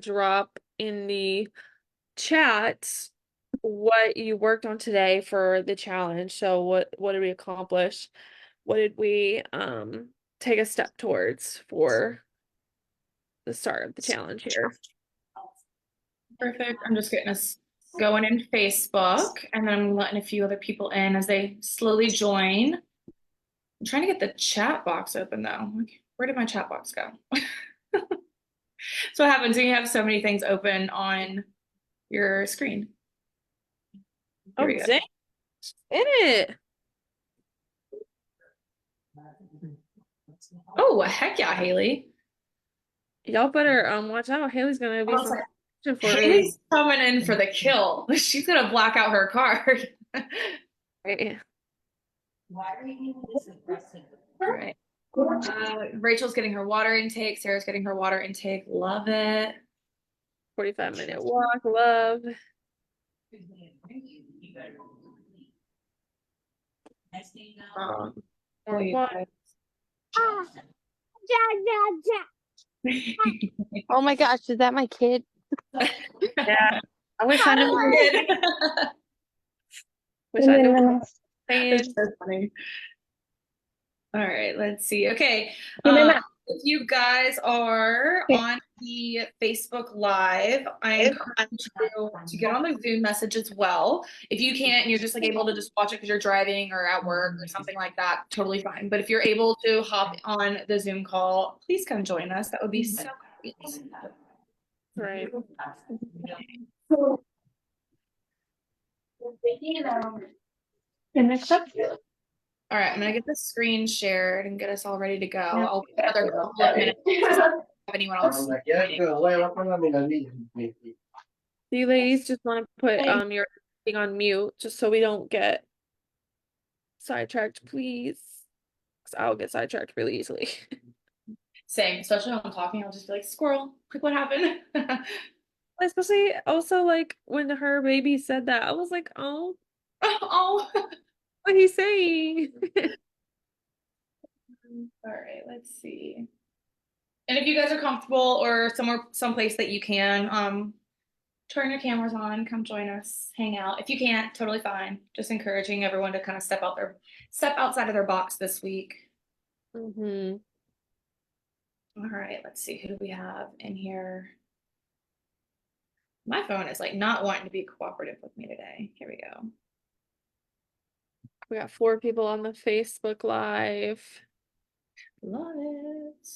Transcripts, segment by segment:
drop in the chat what you worked on today for the challenge. So what did we accomplish? What did we take a step towards for the start of the challenge here? Perfect. I'm just getting us going in Facebook, and then I'm letting a few other people in as they slowly join. I'm trying to get the chat box open though. Where did my chat box go? So what happens when you have so many things open on your screen? Here Oh, we go. dang it. Oh, heck yeah, Haley. Y'all better watch out. Haley's gonna I be was some like, for her. Haley's coming in for the kill. She's gonna black out her card. Right. All right. Rachel's getting her water intake. Sarah's getting her water intake. Love it. 45-minute walk, love. Um, More walk. Oh my gosh, is that my kid? Yeah. I wish I knew. Wish I knew what I was It's saying. so funny. All right, let's see. Okay. Mama. If you guys are on the Facebook Live, I encourage you to get on the Zoom message as well. If you can't and you're just like able to just watch it because you're driving or at work or something like that, totally fine. But if you're able to hop on the Zoom call, please come join us. That would be so great. Right. All right, I'm gonna get the screen shared and get us all ready to go. I'll give another couple of minutes if anyone else. You ladies just want to put your thing on mute just so we don't get sidetracked, please. Because I'll get sidetracked really easily. Same, especially when I'm talking, I'll just be like, squirrel, like what happened? Especially also like when her baby said that, I was like, oh, Oh, what he's saying. all right, let's see. And if you guys are comfortable or someplace that you can, turn your cameras on, come join us, hang out. If you can't, totally fine. Just encouraging everyone to kind of step outside of their box this week. Mm-hmm. All right, let's see. Who do we have in here? My phone is like not wanting to be cooperative with me today. Here we go. We got 4 people on the Facebook Live. Love it.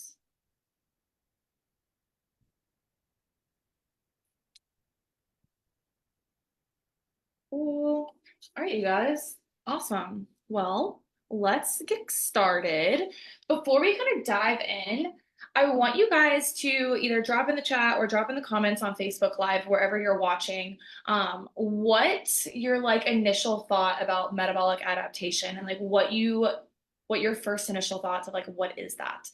Cool. All right, you guys. Awesome. Well, let's get started. Before we kind of dive in, I want you guys to either drop in the chat or drop in the comments on Facebook Live, wherever you're watching, what your like initial thought about metabolic adaptation and like what your first initial thoughts of like what is that?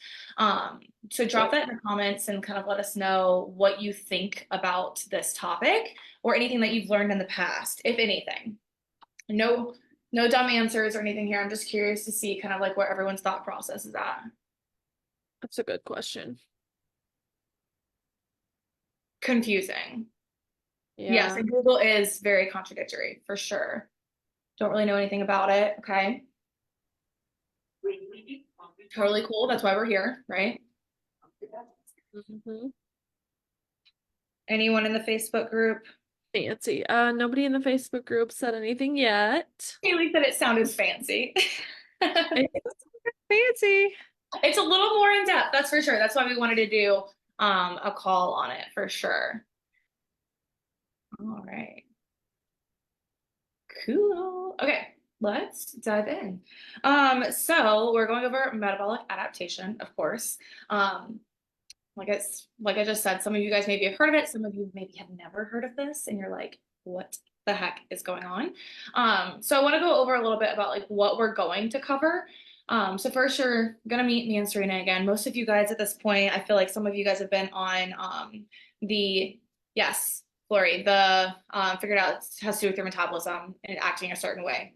So drop that in the comments and kind of let us know what you think about this topic or anything that you've learned in the past, if anything. No, no dumb answers or anything here. I'm just curious to see kind of like where everyone's thought process is at. That's a good question. Confusing. Yes, Yeah. and Google is very contradictory for sure. Don't really know anything about it. Okay. Totally cool. That's why we're here, right? Mm-hmm. Anyone in the Facebook group? Fancy. Nobody in the Facebook group said anything yet. Haley said it sounded fancy. Fancy. It's a little more in depth, that's for sure. That's why we wanted to do a call on it for sure. All right. Cool. Okay, let's dive in. So we're going over metabolic adaptation, of course. Like I just said, some of you guys maybe have heard of it, some of you maybe have never heard of this, and you're like, what the heck is going on? So I want to go over a little bit about like what we're going to cover. So first you're gonna meet me and Serena again. Most of you guys at this point, I feel like some of you guys have been on the yes, Lori, the figured out it has to do with your metabolism and acting a certain way.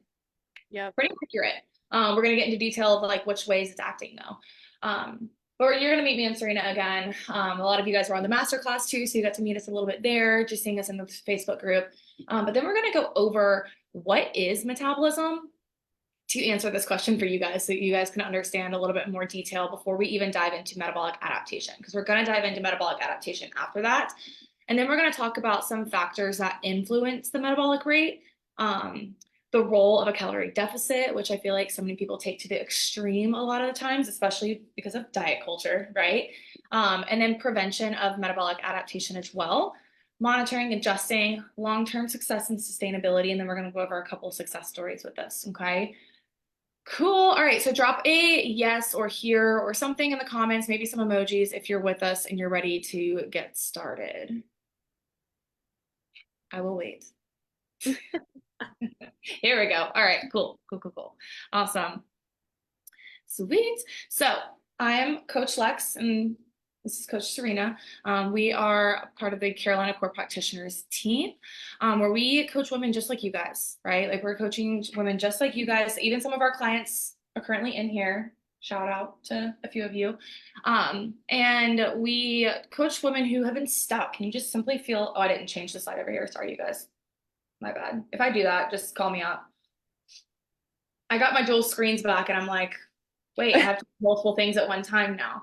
Yeah. Pretty accurate. We're gonna get into detail of like which ways it's acting though. But you're going to meet me and Serena again. A lot of you guys were on the masterclass too, so you got to meet us a little bit there, just seeing us in the Facebook group. But then we're going to go over what is metabolism to answer this question for you guys, so you guys can understand a little bit more detail before we even dive into metabolic adaptation, because we're going to dive into metabolic adaptation after that. And then we're going to talk about some factors that influence the metabolic rate. The role of a calorie deficit, which I feel like so many people take to the extreme a lot of the times, especially because of diet culture, right? And then prevention of metabolic adaptation as well, monitoring, adjusting, long-term success and sustainability. And then we're going to go over a couple of success stories with this, okay? Cool. All right. So drop a yes or here or something in the comments, maybe some emojis if you're with us and you're ready to get started. I will wait. Here we go. All right, cool. Awesome. Sweet. So I'm Coach Lex and this is Coach Serena. We are part of the Carolina Core Practitioners team, where we coach women just like you guys, right? Like we're coaching women just like you guys. Even some of our clients are currently in here. Shout out to a few of you. And we coach women who have been stuck. Can you just simply feel, oh, I didn't change the slide over here. Sorry, you guys. My bad. If I do that, just call me out. I got my dual screens back and I'm like, wait, I have to do multiple things at one time now.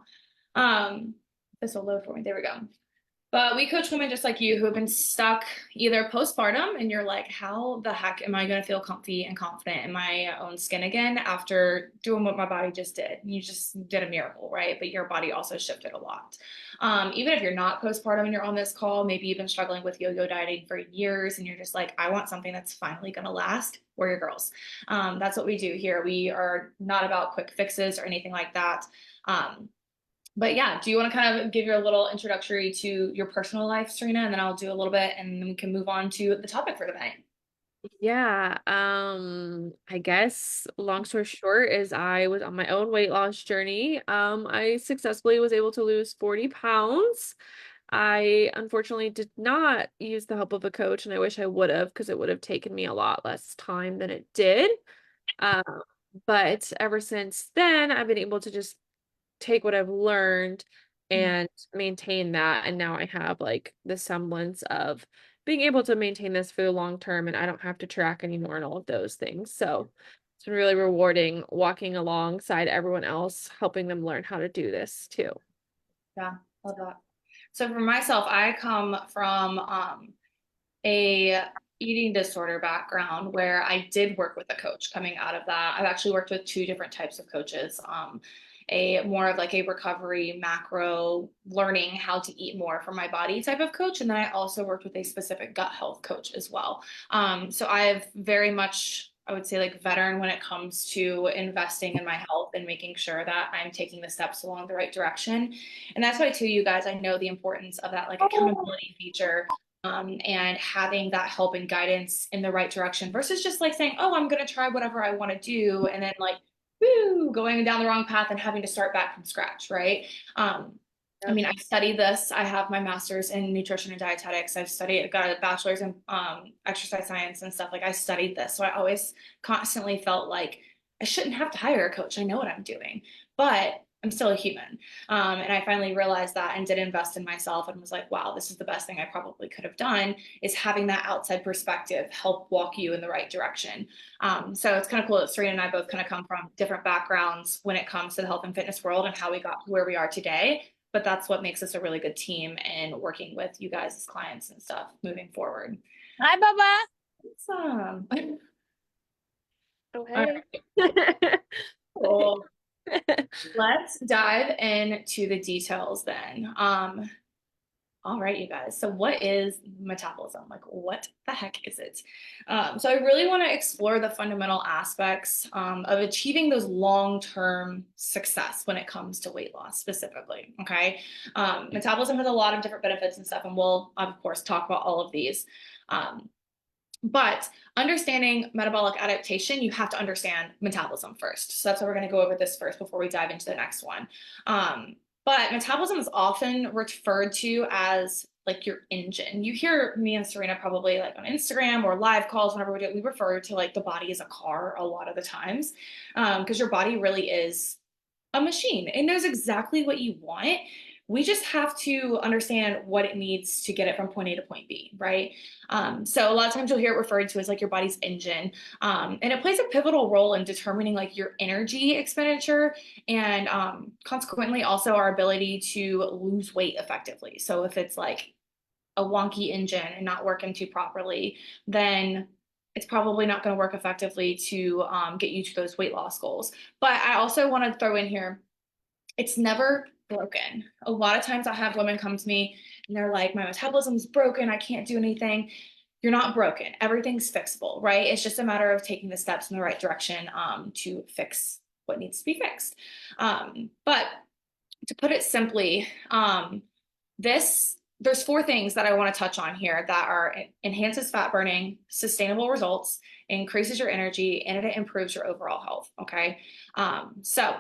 This will load for me. There we go. But we coach women just like you who have been stuck either postpartum and you're like, how the heck am I going to feel comfy and confident in my own skin again after doing what my body just did? You just did a miracle, right? But your body also shifted a lot. Even if you're not postpartum and you're on this call, maybe you've been struggling with yo-yo dieting for years and you're just like, I want something that's finally going to last. We're your girls. That's what we do here. We are not about quick fixes or anything like that. But yeah, do you want to kind of give your little introductory to your personal life, Serena, and then I'll do a little bit and then we can move on to the topic for tonight. Yeah, I guess long story short is I was on my own weight loss journey. I successfully was able to lose 40 pounds. I unfortunately did not use the help of a coach, and I wish I would have because it would have taken me a lot less time than it did. Um, but ever since then, I've been able to just take what I've learned and maintain that. And now I have like the semblance of being able to maintain this for the long term and I don't have to track anymore and all of those things. So it's been really rewarding walking alongside everyone else, helping them learn how to do this too. Yeah, love that. So for myself, I come from a eating disorder background where I did work with a coach coming out of that. I've actually worked with two different types of coaches. A more of like a recovery macro learning how to eat more for my body type of coach. And then I also worked with a specific gut health coach as well. So I've very much, I would say like veteran when it comes to investing in my health and making sure that I'm taking the steps along the right direction. And that's why too, you guys, I know the importance of that like accountability feature and having that help and guidance in the right direction versus just like saying, oh, I'm going to try whatever I want to do. And then like, woo, going down the wrong path and having to start back from scratch, right? I mean, I studied this. I have my master's in nutrition and dietetics. I've got a bachelor's in exercise science and stuff. Like I studied this. So I always constantly felt like I shouldn't have to hire a coach. I know what I'm doing, but I'm still a human. And I finally realized that and did invest in myself and was like, wow, this is the best thing I probably could have done is having that outside perspective help walk you in the right direction. So it's kind of cool that Serena and I both kind of come from different backgrounds when it comes to the health and fitness world and how we got to where we are today. But that's what makes us a really good team and working with you guys as clients and stuff moving forward. Hi, Bubba. Awesome. Oh, All hey. right. Cool. Let's dive into the details then. All right, you guys. So what is metabolism? Like, what the heck is it? So I really want to explore the fundamental aspects of achieving those long-term success when it comes to weight loss specifically, okay? Metabolism has a lot of different benefits and stuff, and we'll, of course, talk about all of these. But understanding metabolic adaptation, you have to understand metabolism first. So that's why we're going to go over this first before we dive into the next one. But metabolism is often referred to as like your engine. You hear me and Serena probably like on Instagram or live calls whenever we do it, we refer to like the body as a car a lot of the times because your body really is a machine. It knows exactly what you want. We just have to understand what it needs to get it from point A to point B, right? So a lot of times you'll hear it referred to as like your body's engine. And it plays a pivotal role in determining like your energy expenditure and consequently also our ability to lose weight effectively. So if it's like a wonky engine and not working too properly, then it's probably not going to work effectively to get you to those weight loss goals. But I also want to throw in here, it's never broken. A lot of times I have women come to me and they're like, my metabolism's broken. I can't do anything. You're not broken. Everything's fixable, right? It's just a matter of taking the steps in the right direction to fix what needs to be fixed. But to put it simply, there's four things that I want to touch on here that are enhances fat burning, sustainable results, increases your energy, and it improves your overall health. Okay. So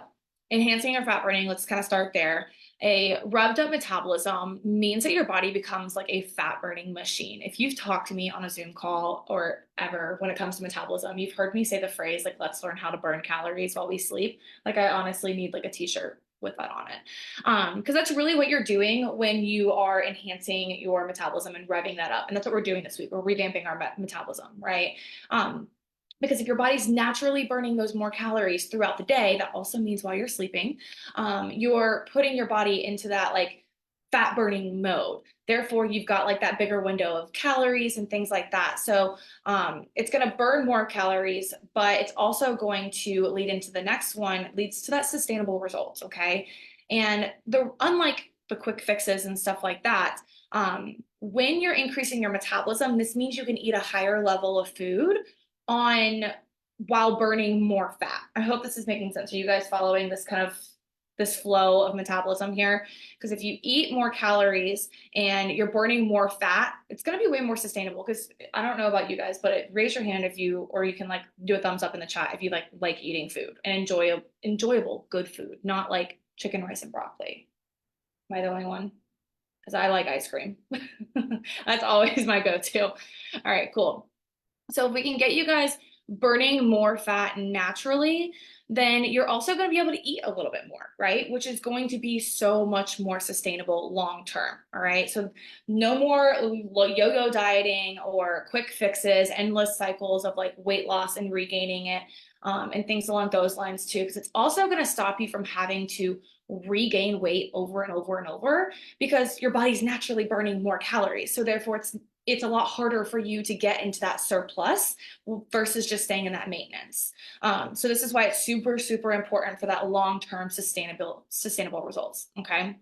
enhancing your fat burning, let's kind of start there. A revved up metabolism means that your body becomes like a fat burning machine. If you've talked to me on a Zoom call or ever when it comes to metabolism, you've heard me say the phrase like, let's learn how to burn calories while we sleep. Like I honestly need like a t-shirt with that on it. Because that's really what you're doing when you are enhancing your metabolism and revving that up. And that's what we're doing this week. We're revamping our metabolism, right? Because if your body's naturally burning those more calories throughout the day, that also means while you're sleeping, you're putting your body into that like fat burning mode. Therefore, you've got like that bigger window of calories and things like that. So it's going to burn more calories, but it's also going to lead into the next one, leads to that sustainable results. Okay. And unlike the quick fixes and stuff like that, when you're increasing your metabolism, this means you can eat a higher level of food on while burning more fat. I hope this is making sense. Are you guys following this flow of metabolism here? Because if you eat more calories and you're burning more fat, it's going to be way more sustainable. Because I don't know about you guys, but raise your hand if you, or you can like do a thumbs up in the chat if you like eating food and enjoyable good food, not like chicken, rice, and broccoli. Am I the only one? Because I like ice cream. That's always my go-to. All right, cool. So if we can get you guys burning more fat naturally, then you're also going to be able to eat a little bit more, right? Which is going to be so much more sustainable long term. All right. So no more yo-yo dieting or quick fixes, endless cycles of like weight loss and regaining it, and things along those lines too, because it's also going to stop you from having to regain weight over and over and over because your body's naturally burning more calories. So therefore it's a lot harder for you to get into that surplus versus just staying in that maintenance. So this is why it's super, super important for that long-term sustainable results. Okay.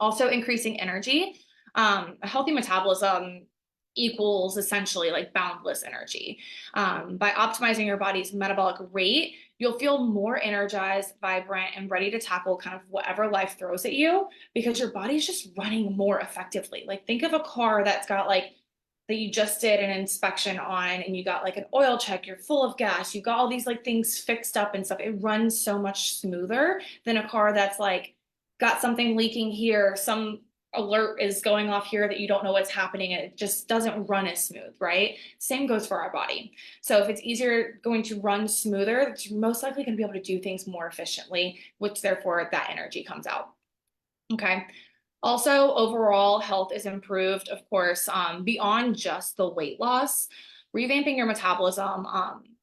Also increasing energy. A healthy metabolism equals essentially like boundless energy. By optimizing your body's metabolic rate, you'll feel more energized, vibrant, and ready to tackle kind of whatever life throws at you because your body's just running more effectively. Like think of a car that's got like that you just did an inspection on and you got like an oil check, you're full of gas, you got all these like things fixed up and stuff. It runs so much smoother than a car that's like got something leaking here, some alert is going off here that you don't know what's happening, and it just doesn't run as smooth, right? Same goes for our body. So if it's easier going to run smoother, you're most likely going to be able to do things more efficiently, which therefore that energy comes out. Okay. Also, overall health is improved, of course, beyond just the weight loss. Revamping your metabolism,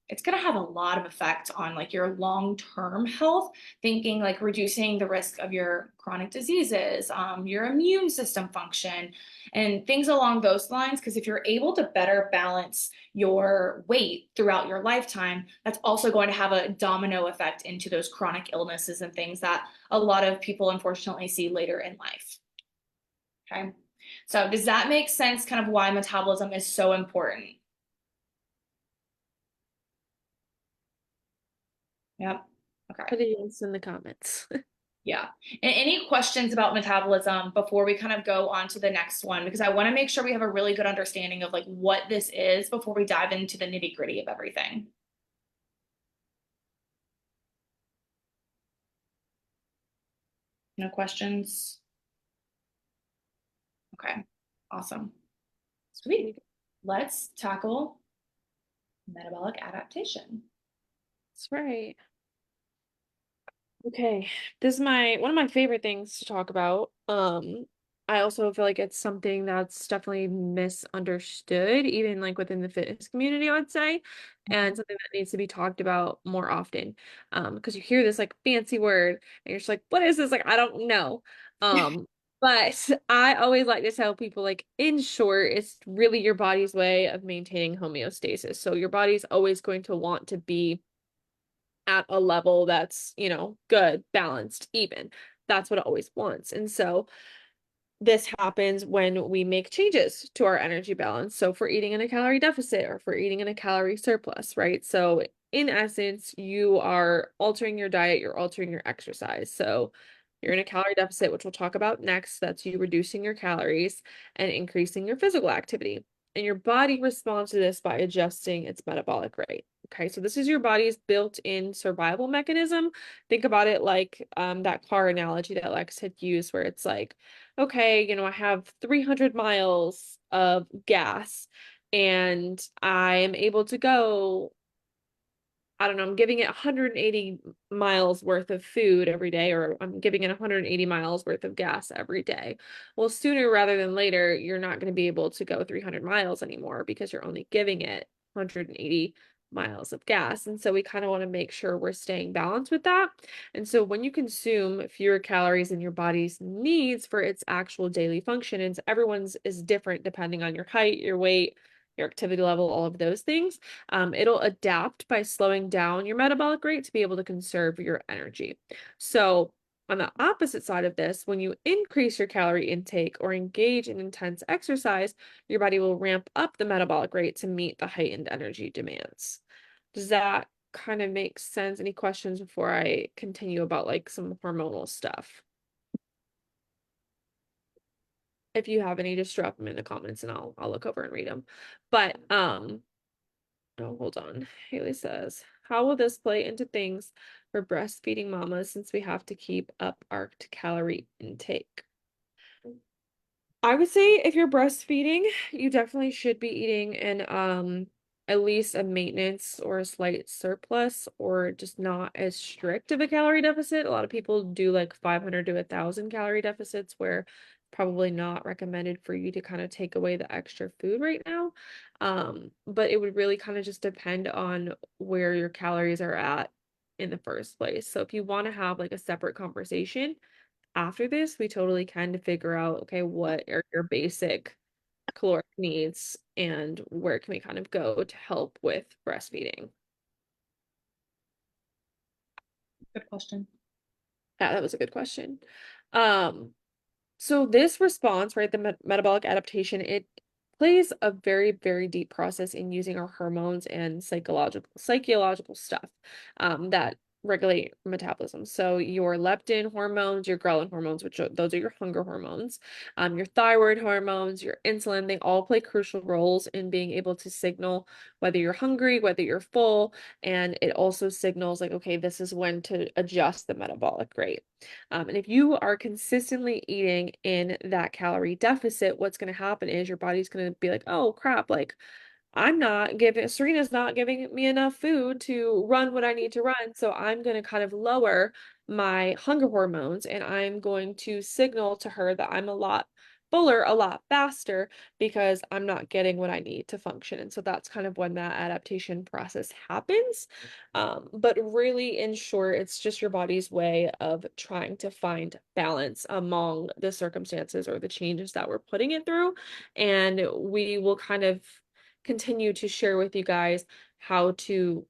it's going to have a lot of effect on like your long-term health, thinking like reducing the risk of your chronic diseases, your immune system function, and things along those lines. Because if you're able to better balance your weight throughout your lifetime, that's also going to have a domino effect into those chronic illnesses and things that a lot of people unfortunately see later in life. Okay. So does that make sense kind of why metabolism is so important? Yep. Okay. Put it in the comments. Yeah. And any questions about metabolism before we kind of go on to the next one? Because I want to make sure we have a really good understanding of like what this is before we dive into the nitty gritty of everything. No questions? Okay. Awesome. Sweet. Let's tackle metabolic adaptation. That's right. Okay, this is one of my favorite things to talk about. I also feel like it's something that's definitely misunderstood, even like within the fitness community, I would say, and something that needs to be talked about more often. Because you hear this like fancy word and you're just like, what is this? Like, I don't know. But I always like to tell people, like, in short, it's really your body's way of maintaining homeostasis. So your body's always going to want to be at a level that's, good, balanced, even. That's what it always wants. And so this happens when we make changes to our energy balance. So if we're eating in a calorie deficit or if we're eating in a calorie surplus, right? So in essence, you are altering your diet, you're altering your exercise. So you're in a calorie deficit, which we'll talk about next. That's you reducing your calories and increasing your physical activity. And your body responds to this by adjusting its metabolic rate. Okay, so this is your body's built-in survival mechanism. Think about it like that car analogy that Lex had used, where it's like, okay, I have 300 miles of gas and I am able to go, I don't know, I'm giving it 180 miles worth of food every day, or I'm giving it 180 miles worth of gas every day. Well, sooner rather than later, you're not going to be able to go 300 miles anymore because you're only giving it 180 miles of gas. And so we kind of want to make sure we're staying balanced with that. And so when you consume fewer calories than your body's needs for its actual daily function, and everyone's is different depending on your height, your weight, your activity level, all of those things, it'll adapt by slowing down your metabolic rate to be able to conserve your energy. So, on the opposite side of this, when you increase your calorie intake or engage in intense exercise, your body will ramp up the metabolic rate to meet the heightened energy demands. Does that kind of make sense? Any questions before I continue about like some hormonal stuff? If you have any, just drop them in the comments and I'll look over and read them. But oh, hold on. Haley says, how will this play into things for breastfeeding mamas since we have to keep up our calorie intake? I would say if you're breastfeeding, you definitely should be eating in at least a maintenance or a slight surplus or just not as strict of a calorie deficit. A lot of people do like 500 to 1,000 calorie deficits where probably not recommended for you to kind of take away the extra food right now. But it would really kind of just depend on where your calories are at in the first place. So if you want to have like a separate conversation after this, we totally kind of figure out, okay, what are your basic caloric needs and where can we kind of go to help with breastfeeding? Good question. Yeah, that was a good question. Um, So this response, right, the metabolic adaptation, it plays a very, very deep process in using our hormones and psychological stuff that regulate metabolism. So your leptin hormones, your ghrelin hormones, those are your hunger hormones, your thyroid hormones, your insulin, they all play crucial roles in being able to signal whether you're hungry, whether you're full, and it also signals like, okay, this is when to adjust the metabolic rate. And if you are consistently eating in that calorie deficit, what's going to happen is your body's going to be like, oh crap, like Serena's not giving me enough food to run what I need to run. So I'm going to kind of lower my hunger hormones and I'm going to signal to her that I'm a lot fuller, a lot faster because I'm not getting what I need to function. And so that's kind of when that adaptation process happens. But really, in short, it's just your body's way of trying to find balance among the circumstances or the changes that we're putting it through. And we will kind of continue to share with you guys how to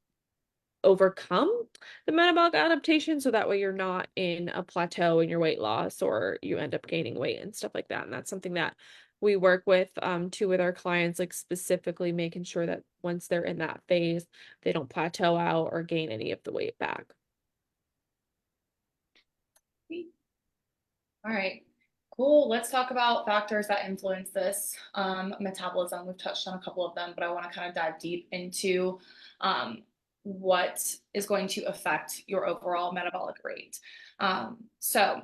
overcome the metabolic adaptation so that way you're not in a plateau in your weight loss or you end up gaining weight and stuff like that. And that's something that we work with too with our clients, like specifically making sure that once they're in that phase, they don't plateau out or gain any of the weight back. All right, cool. Let's talk about factors that influence this metabolism. We've touched on a couple of them, but I want to kind of dive deep into what is going to affect your overall metabolic rate. So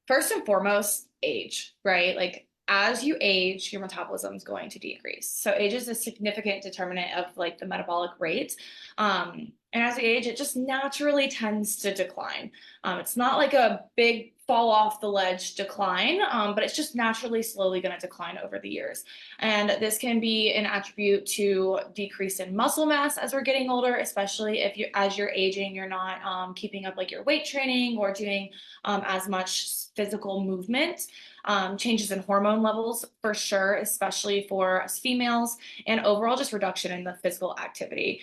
first and foremost, age, right? Like as you age, your metabolism is going to decrease. So age is a significant determinant of like the metabolic rate. And as we age, it just naturally tends to decline. It's not like a big fall off the ledge decline, but it's just naturally slowly going to decline over the years. And this can be an attribute to decrease in muscle mass as we're getting older, especially if you, as you're aging, you're not keeping up like your weight training or doing as much physical movement. Changes in hormone levels for sure, especially for us females, and overall just reduction in the physical activity,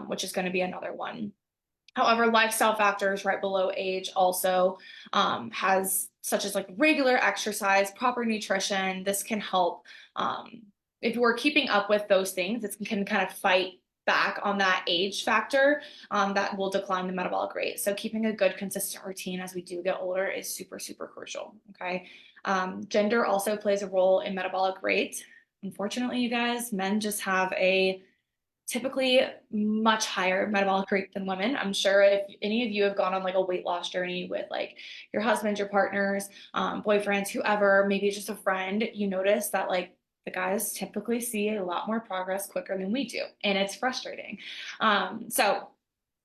which is going to be another one. However, lifestyle factors right below age also has such as like regular exercise, proper nutrition. This can help if we're keeping up with those things. It can kind of fight back on that age factor that will decline the metabolic rate. So keeping a good consistent routine as we do get older is super, super crucial. Okay. Gender also plays a role in metabolic rate. Unfortunately, you guys, men just have a typically much higher metabolic rate than women. I'm sure if any of you have gone on like a weight loss journey with like your husband, your partners, boyfriends, whoever, maybe just a friend, you notice that like the guys typically see a lot more progress quicker than we do. And it's frustrating. So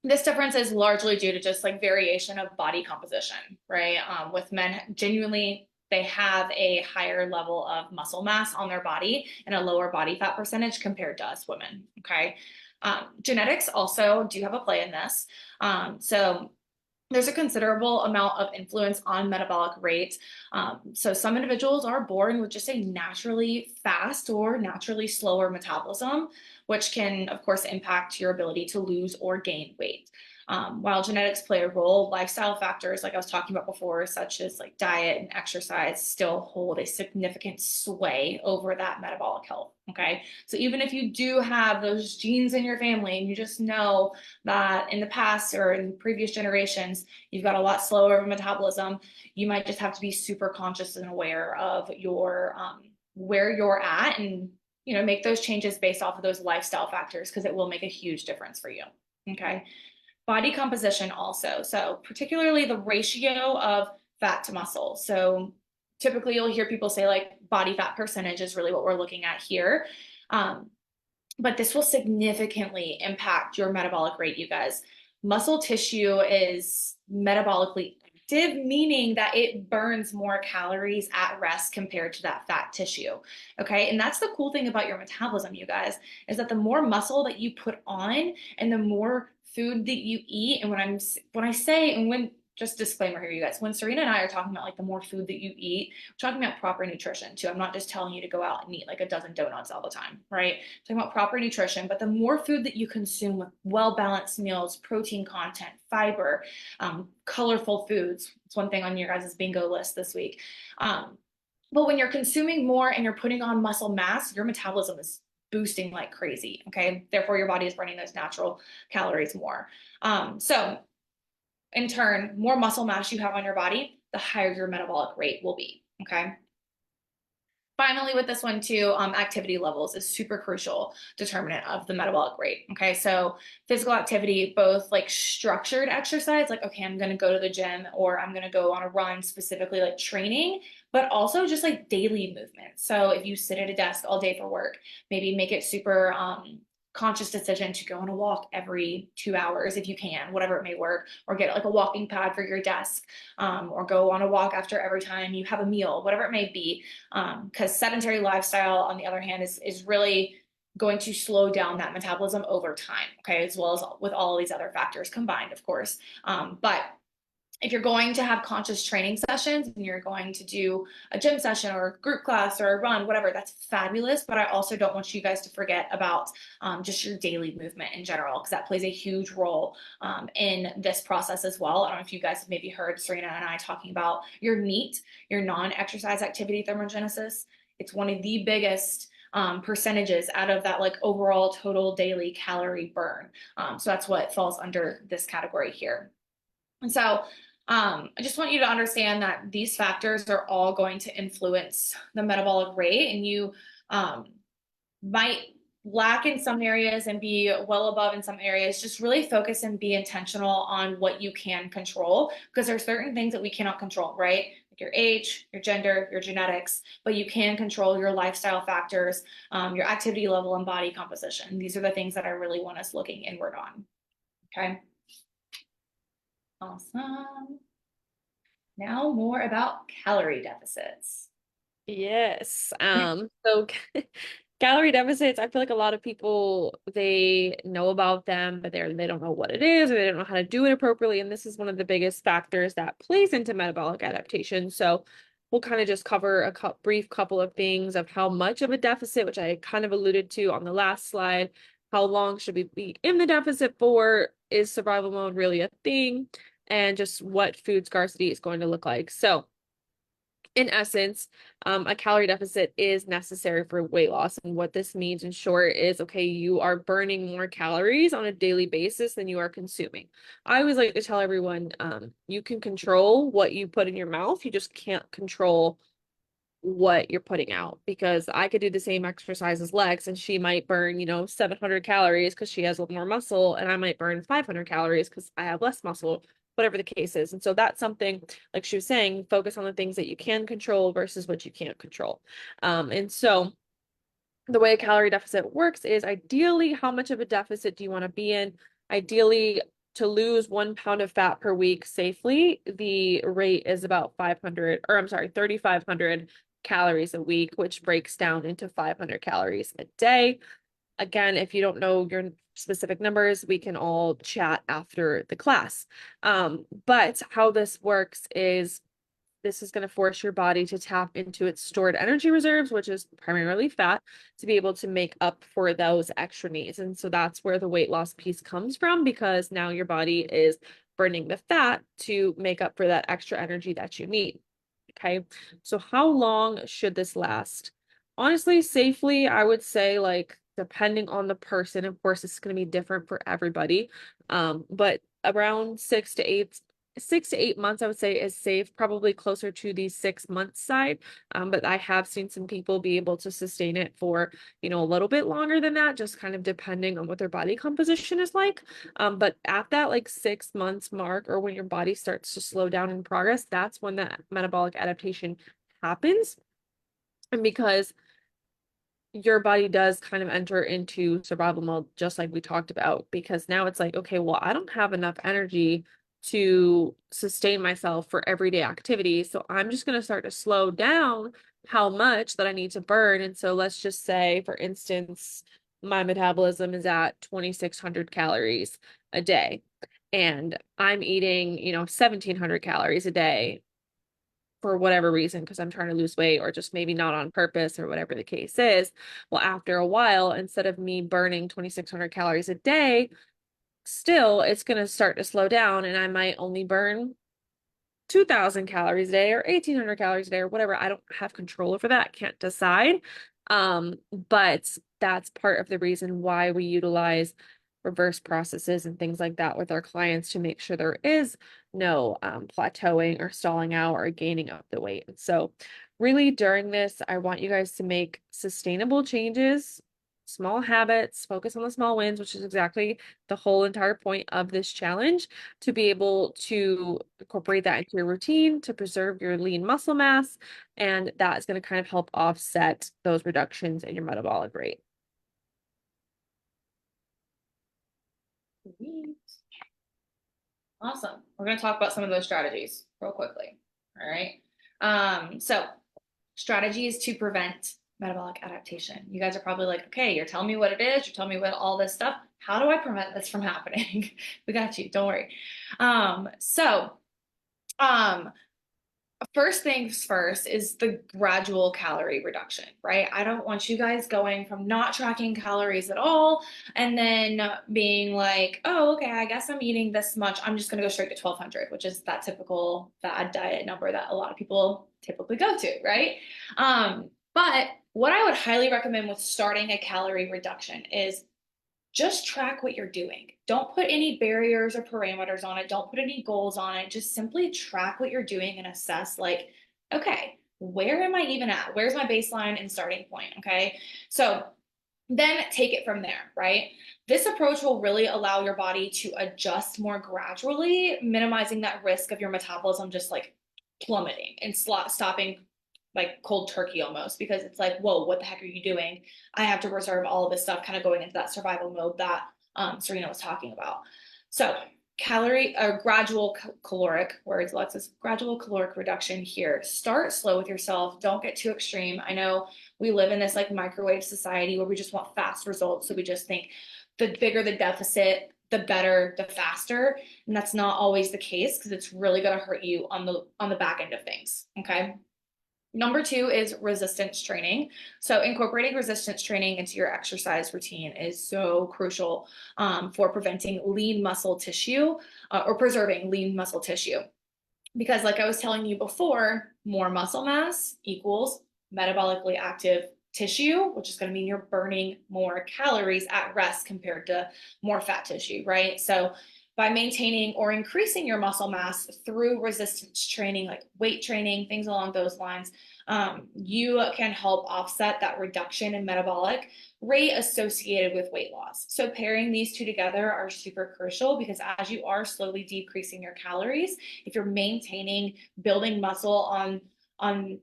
this difference is largely due to just like variation of body composition, right? With men, genuinely, they have a higher level of muscle mass on their body and a lower body fat percentage compared to us women, okay? Genetics also do have a play in this. So there's a considerable amount of influence on metabolic rate. So some individuals are born with just a naturally fast or naturally slower metabolism, which can, of course, impact your ability to lose or gain weight. While genetics play a role, lifestyle factors, like I was talking about before, such as like diet and exercise, still hold a significant sway over that metabolic health. Okay. So even if you do have those genes in your family and you just know that in the past or in previous generations, you've got a lot slower of a metabolism, you might just have to be super conscious and aware of your where you're at, and make those changes based off of those lifestyle factors, because it will make a huge difference for you. Okay. Body composition also. So particularly the ratio of fat to muscle. So typically you'll hear people say like body fat percentage is really what we're looking at here. But this will significantly impact your metabolic rate, you guys. Muscle tissue is metabolically active, meaning that it burns more calories at rest compared to that fat tissue. Okay. And that's the cool thing about your metabolism, you guys, is that the more muscle that you put on and the more food that you eat, and when just disclaimer here, you guys, when Serena and I are talking about like the more food that you eat, we're talking about proper nutrition too. I'm not just telling you to go out and eat like a dozen donuts all the time, right? I'm talking about proper nutrition, but the more food that you consume with well-balanced meals, protein content, fiber, colorful foods. It's one thing on your guys' bingo list this week. But when you're consuming more and you're putting on muscle mass, your metabolism is boosting like crazy. Okay. Therefore, your body is burning those natural calories more. So in turn, more muscle mass you have on your body, the higher your metabolic rate will be. Okay. Finally, with this one too, activity levels is super crucial determinant of the metabolic rate. Okay, so physical activity, both like structured exercise, like, okay, I'm gonna go to the gym or I'm gonna go on a run, specifically like training, but also just like daily movement. So if you sit at a desk all day for work, maybe make it super conscious decision to go on a walk every 2 hours if you can, whatever it may work, or get like a walking pad for your desk, or go on a walk after every time you have a meal, whatever it may be. Because sedentary lifestyle, on the other hand, is really going to slow down that metabolism over time, okay, as well as with all of these other factors combined, of course. But if you're going to have conscious training sessions and you're going to do a gym session or a group class or a run, whatever, that's fabulous. But I also don't want you guys to forget about just your daily movement in general, because that plays a huge role in this process as well. I don't know if you guys have maybe heard Serena and I talking about your NEAT, your non-exercise activity thermogenesis. It's one of the biggest percentages out of that like overall total daily calorie burn. So that's what falls under this category here. And so I just want you to understand that these factors are all going to influence the metabolic rate, and you might lack in some areas and be well above in some areas. Just really focus and be intentional on what you can control, because there are certain things that we cannot control, right? like your age, your gender, your genetics, but you can control your lifestyle factors, your activity level, and body composition. These are the things that I really want us looking inward on. Okay. Awesome. Now more about calorie deficits. Yes. So calorie deficits, I feel like a lot of people they know about them, but they don't know what it is or they don't know how to do it appropriately. And this is one of the biggest factors that plays into metabolic adaptation. So we'll kind of just cover a brief couple of things of how much of a deficit, which I kind of alluded to on the last slide. How long should we be in the deficit for? Is survival mode really a thing? And just what food scarcity is going to look like. So in essence, a calorie deficit is necessary for weight loss. And what this means in short is, okay, you are burning more calories on a daily basis than you are consuming. I always like to tell everyone, you can control what you put in your mouth. You just can't control what you're putting out, because I could do the same exercise as Lex and she might burn, 700 calories because she has a little more muscle, and I might burn 500 calories because I have less muscle, whatever the case is. And so that's something, like she was saying, focus on the things that you can control versus what you can't control. And so the way a calorie deficit works is ideally, how much of a deficit do you want to be in? Ideally, to lose 1 pound of fat per week safely, the rate is about 3,500 calories a week, which breaks down into 500 calories a day. Again, if you don't know your specific numbers, we can all chat after the class. But how this works is this is going to force your body to tap into its stored energy reserves, which is primarily fat, to be able to make up for those extra needs. And so that's where the weight loss piece comes from, because now your body is burning the fat to make up for that extra energy that you need. Okay. So how long should this last? Honestly, safely, I would say, like, depending on the person, of course, it's going to be different for everybody. But around 6 to 8 months, I would say, is safe, probably closer to the 6 month side. But I have seen some people be able to sustain it for, a little bit longer than that, just kind of depending on what their body composition is like. But at that like 6 months mark, or when your body starts to slow down in progress, that's when that metabolic adaptation happens. And because your body does kind of enter into survival mode, just like we talked about, because now it's like, okay, well, I don't have enough energy to sustain myself for everyday activities. So I'm just going to start to slow down how much that I need to burn. And so let's just say, for instance, my metabolism is at 2,600 calories a day, and I'm eating, 1,700 calories a day for whatever reason, because I'm trying to lose weight or just maybe not on purpose or whatever the case is. Well, after a while, instead of me burning 2,600 calories a day, still it's going to start to slow down, and I might only burn 2,000 calories a day or 1,800 calories a day or whatever. I don't have control over that. Can't decide. But that's part of the reason why we utilize reverse processes and things like that with our clients, to make sure there is no plateauing or stalling out or gaining up the weight. So really, during this, I want you guys to make sustainable changes, small habits, focus on the small wins, which is exactly the whole entire point of this challenge, to be able to incorporate that into your routine to preserve your lean muscle mass. And that is going to kind of help offset those reductions in your metabolic rate. Sweet. Awesome. We're going to talk about some of those strategies real quickly. All right. So strategies to prevent metabolic adaptation. You guys are probably like, okay, you're telling me what it is, you're telling me what all this stuff. How do I prevent this from happening? We got you. Don't worry. First things first is the gradual calorie reduction, right? I don't want you guys going from not tracking calories at all and then being like, oh, okay, I guess I'm eating this much. I'm just going to go straight to 1,200, which is that typical fad diet number that a lot of people typically go to, right? But what I would highly recommend with starting a calorie reduction is just track what you're doing. Don't put any barriers or parameters on it. Don't put any goals on it. Just simply track what you're doing and assess, like, okay, where am I even at? Where's my baseline and starting point? Okay. So then take it from there, right? This approach will really allow your body to adjust more gradually, minimizing that risk of your metabolism just like plummeting and stopping like cold turkey almost, because it's like, whoa, what the heck are you doing? I have to reserve all of this stuff, kind of going into that survival mode that Serena was talking about. So calorie or gradual caloric words, Alexis, gradual caloric reduction here. Start slow with yourself. Don't get too extreme. I know we live in this like microwave society where we just want fast results. So we just think the bigger the deficit, the better, the faster. And that's not always the case, because it's really going to hurt you on the back end of things. Okay. Number two is resistance training. So incorporating resistance training into your exercise routine is so crucial for preventing lean muscle tissue or preserving lean muscle tissue. Because like I was telling you before, more muscle mass equals metabolically active tissue, which is going to mean you're burning more calories at rest compared to more fat tissue, right? So by maintaining or increasing your muscle mass through resistance training, like weight training, things along those lines, you can help offset that reduction in metabolic rate associated with weight loss. So pairing these two together are super crucial, because as you are slowly decreasing your calories, if you're maintaining building muscle on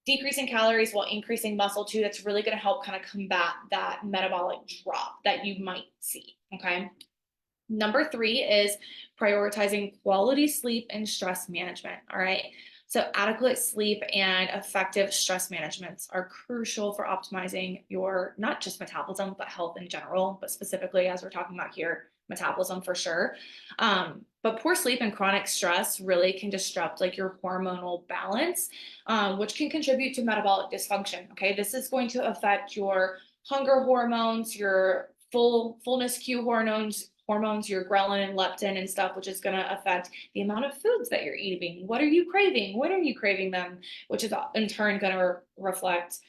decreasing calories while increasing muscle too, that's really going to help kind of combat that metabolic drop that you might see. Okay. Number three is prioritizing quality sleep and stress management. All right. So adequate sleep and effective stress management are crucial for optimizing your not just metabolism, but health in general, but specifically as we're talking about here, metabolism for sure. But poor sleep and chronic stress really can disrupt like your hormonal balance, which can contribute to metabolic dysfunction. Okay. This is going to affect your hunger hormones, your fullness cue hormones, your ghrelin and leptin and stuff, which is going to affect the amount of foods that you're eating. What are you craving? When are you craving them? Which is in turn going to reflect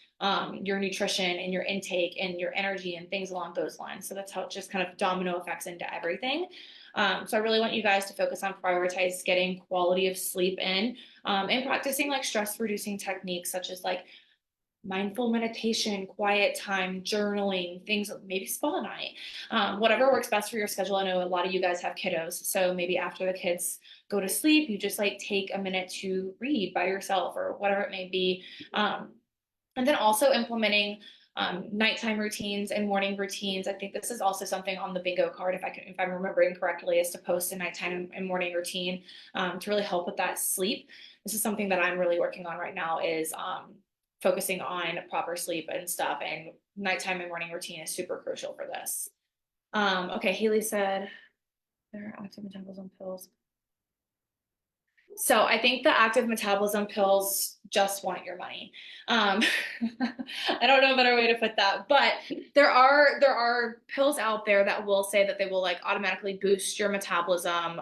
your nutrition and your intake and your energy and things along those lines. So that's how it just kind of domino effects into everything. So I really want you guys to focus on prioritize getting quality of sleep in and practicing like stress reducing techniques such as like mindful meditation, quiet time, journaling, things, maybe spa night, whatever works best for your schedule. I know a lot of you guys have kiddos, so maybe after the kids go to sleep, you just like take a minute to read by yourself or whatever it may be. And then also implementing nighttime routines and morning routines. I think this is also something on the bingo card, if I'm remembering correctly, is to post a nighttime and morning routine to really help with that sleep. This is something that I'm really working on right now, is focusing on proper sleep and stuff, and nighttime and morning routine is super crucial for this. Okay, Haley said there are active metabolism pills. So I think the active metabolism pills just want your money. I don't know a better way to put that, but there are pills out there that will say that they will like automatically boost your metabolism.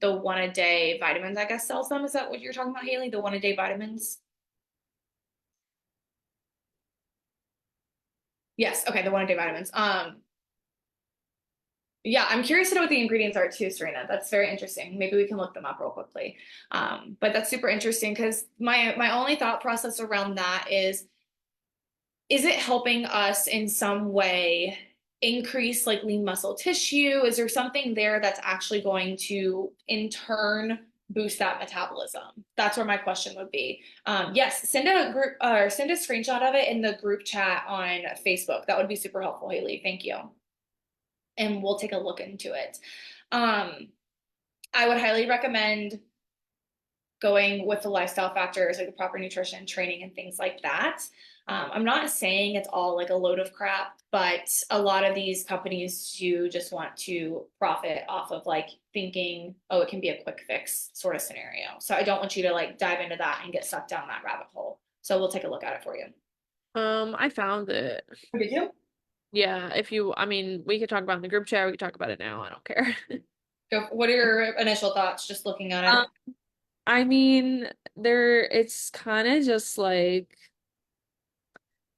The 1-a-day vitamins, I guess, sells them. Is that what you're talking about, Haley? The 1-a-day vitamins? Yes. Okay. The 1-a-day vitamins. Yeah, I'm curious to know what the ingredients are too, Serena. That's very interesting. Maybe we can look them up real quickly. But that's super interesting, because my only thought process around that is it helping us in some way increase like lean muscle tissue? Is there something there that's actually going to in turn boost that metabolism? That's where my question would be. Yes, send a group or send a screenshot of it in the group chat on Facebook. That would be super helpful, Haley. Thank you. And we'll take a look into it. I would highly recommend going with the lifestyle factors like the proper nutrition, training, and things like that. I'm not saying it's all like a load of crap, but a lot of these companies do just want to profit off of like thinking, oh, it can be a quick fix sort of scenario. So I don't want you to like dive into that and get sucked down that rabbit hole. So we'll take a look at it for you. I found it. Did you? Yeah, I mean, we could talk about it in the group chat, we could talk about it now. I don't care. What are your initial thoughts just looking at it? I mean, it's kind of just like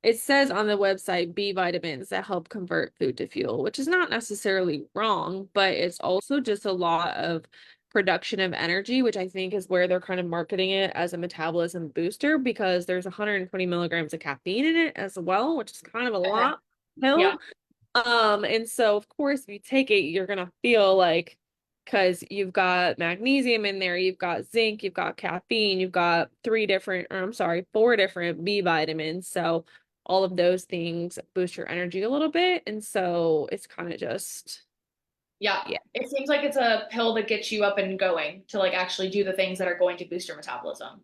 it says on the website B vitamins that help convert food to fuel, which is not necessarily wrong, but it's also just a lot of production of energy, which I think is where they're kind of marketing it as a metabolism booster, because there's 120 milligrams of caffeine in it as well, which is kind of a lot Yeah. pill. And so of course if you take it, you're gonna feel like because you've got magnesium in there, you've got zinc, you've got caffeine, you've got 4 different B vitamins. So all of those things boost your energy a little bit. And so it's kind of just, Yeah. yeah. It seems like it's a pill that gets you up and going to like actually do the things that are going to boost your metabolism.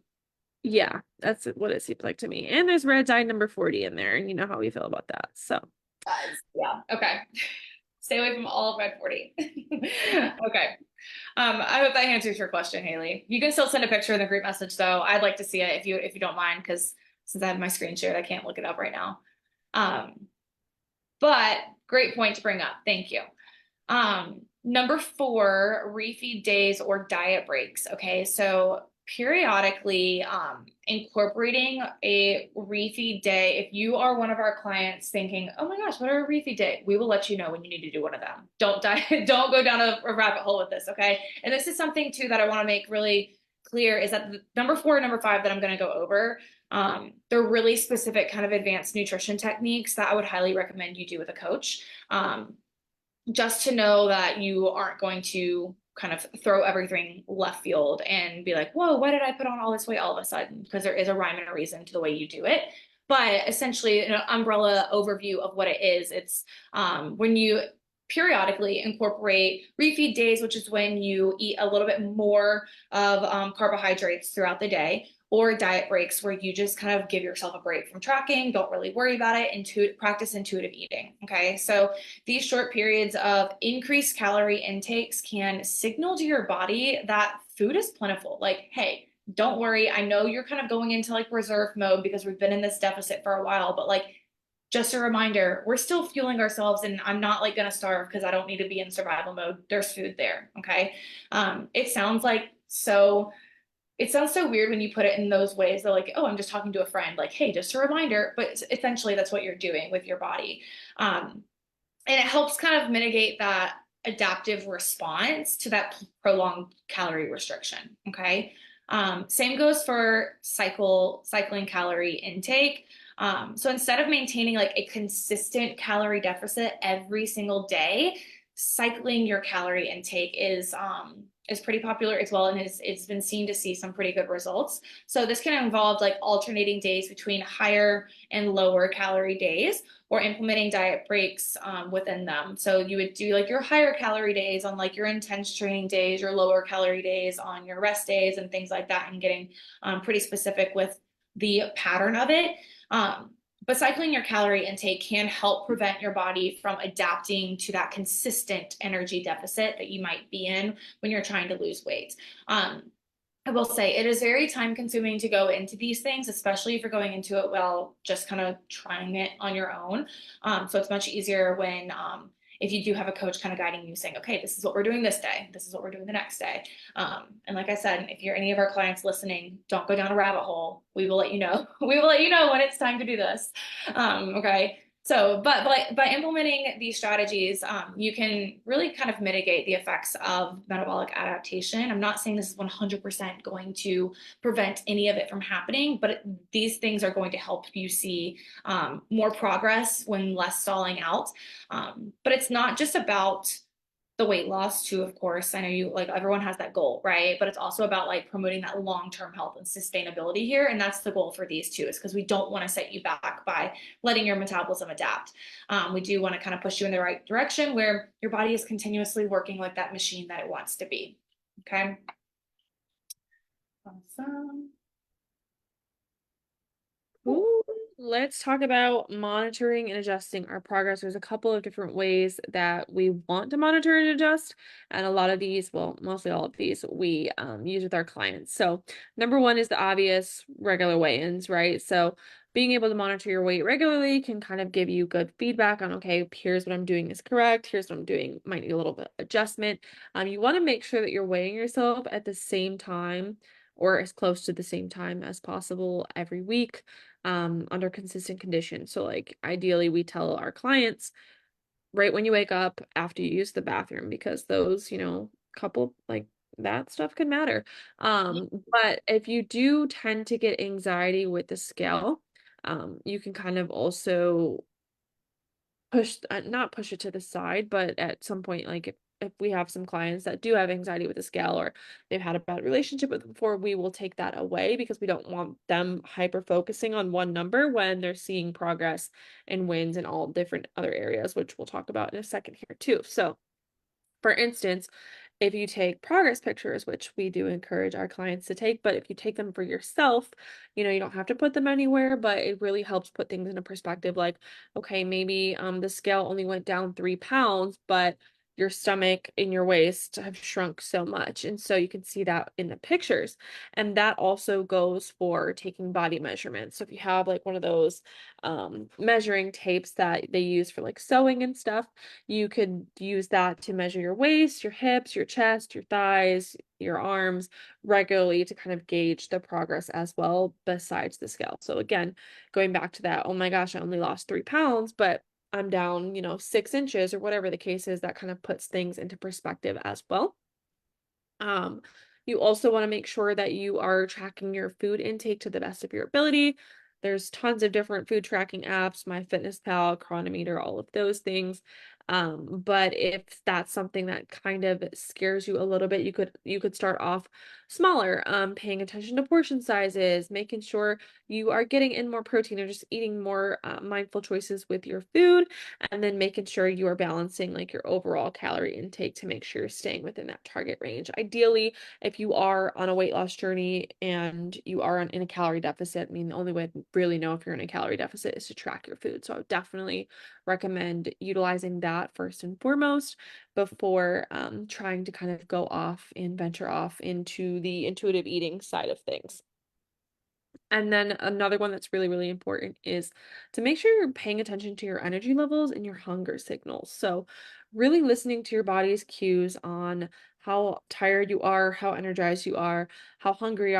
Yeah, that's what it seems like to me. And there's red dye number 40 in there, and you know how we feel about that. So, Guys, yeah. Okay. Stay away from all of red 40. Okay. I hope that answers your question, Haley. You can still send a picture in the group message though. I'd like to see it if you don't mind, because since I have my screen shared, I can't look it up right now. But great point to bring up. Thank you. Number 4, refeed days or diet breaks. Okay, so periodically incorporating a refeed day. If you are one of our clients thinking, oh my gosh, what are a refeed day? We will let you know when you need to do one of them. Don't don't go down a rabbit hole with this, okay? And this is something too that I want to make really clear is that number 4 and number 5 that I'm going to go over, they're really specific kind of advanced nutrition techniques that I would highly recommend you do with a coach. Just to know that you aren't going to kind of throw everything left field and be like, whoa, why did I put on all this weight all of a sudden? Because there is a rhyme and a reason to the way you do it. But essentially, an umbrella overview of what it is, it's when you periodically incorporate refeed days, which is when you eat a little bit more of carbohydrates throughout the day, or diet breaks where you just kind of give yourself a break from tracking, don't really worry about it, practice intuitive eating. Okay, so these short periods of increased calorie intakes can signal to your body that food is plentiful. Like, hey, don't worry. I know you're kind of going into like reserve mode because we've been in this deficit for a while, but like, just a reminder, we're still fueling ourselves and I'm not like going to starve because I don't need to be in survival mode. There's food there. Okay. It sounds like so it sounds so weird when you put it in those ways. They're like, oh, I'm just talking to a friend, like, hey, just a reminder. But essentially, that's what you're doing with your body. And it helps kind of mitigate that adaptive response to that prolonged calorie restriction. Okay. Same goes for cycling calorie intake. So instead of maintaining like a consistent calorie deficit every single day, cycling your calorie intake is pretty popular as well, and it's been seen to see some pretty good results. So this can involve like alternating days between higher and lower calorie days, or implementing diet breaks within them. So you would do like your higher calorie days on like your intense training days, your lower calorie days on your rest days, and things like that, and getting pretty specific with the pattern of it. But cycling your calorie intake can help prevent your body from adapting to that consistent energy deficit that you might be in when you're trying to lose weight. I will say it is very time consuming to go into these things, especially if you're going into it while just kind of trying it on your own. So it's much easier when if you do have a coach kind of guiding you, saying, okay, this is what we're doing this day, this is what we're doing the next day. And like I said, if you're any of our clients listening, don't go down a rabbit hole. We will let you know. We will let you know when it's time to do this. Okay. So, but by implementing these strategies, you can really kind of mitigate the effects of metabolic adaptation. I'm not saying this is 100% going to prevent any of it from happening, but these things are going to help you see more progress when less stalling out. But it's not just about the weight loss too, of course. I know you like everyone has that goal, right? But it's also about like promoting that long-term health and sustainability here. And that's the goal for these two, is because we don't want to set you back by letting your metabolism adapt. We do want to kind of push you in the right direction where your body is continuously working like that machine that it wants to be. Okay. Awesome. Ooh, let's talk about monitoring and adjusting our progress. There's a couple of different ways that we want to monitor and adjust, and a lot of these, well, mostly all of these, we use with our clients. So number one is the obvious regular weigh-ins, right? So being able to monitor your weight regularly can kind of give you good feedback on, okay, here's what I'm doing is correct, here's what I'm doing, might need a little bit of adjustment. You want to make sure that you're weighing yourself at the same time or as close to the same time as possible every week, under consistent conditions. So like ideally we tell our clients right when you wake up after you use the bathroom, because those, couple like that stuff can matter. But if you do tend to get anxiety with the scale, you can kind of also not push it to the side, but at some point, like if we have some clients that do have anxiety with the scale or they've had a bad relationship with it before, we will take that away because we don't want them hyper focusing on one number when they're seeing progress and wins in all different other areas, which we'll talk about in a second here too. So for instance, if you take progress pictures, which we do encourage our clients to take, but if you take them for yourself, you don't have to put them anywhere, but it really helps put things into perspective. Like, okay, maybe the scale only went down 3 pounds, but your stomach and your waist have shrunk so much. And so you can see that in the pictures. And that also goes for taking body measurements. So if you have like one of those measuring tapes that they use for like sewing and stuff, you could use that to measure your waist, your hips, your chest, your thighs, your arms regularly to kind of gauge the progress as well, besides the scale. So again, going back to that, oh my gosh, I only lost 3 pounds, but I'm down, 6 inches or whatever the case is, that kind of puts things into perspective as well. Um, you also want to make sure that you are tracking your food intake to the best of your ability. There's tons of different food tracking apps, MyFitnessPal, Chronometer, all of those things. But if that's something that kind of scares you a little bit, you could start off smaller, paying attention to portion sizes, making sure you are getting in more protein or just eating more mindful choices with your food, and then making sure you are balancing like your overall calorie intake to make sure you're staying within that target range. Ideally, if you are on a weight loss journey and you are in a calorie deficit, I mean, the only way to really know if you're in a calorie deficit is to track your food. So I would definitely recommend utilizing that first and foremost before trying to kind of go off and venture off into the intuitive eating side of things. And then another one that's really, really important is to make sure you're paying attention to your energy levels and your hunger signals. So, really listening to your body's cues on how tired you are, how energized you are, how hungry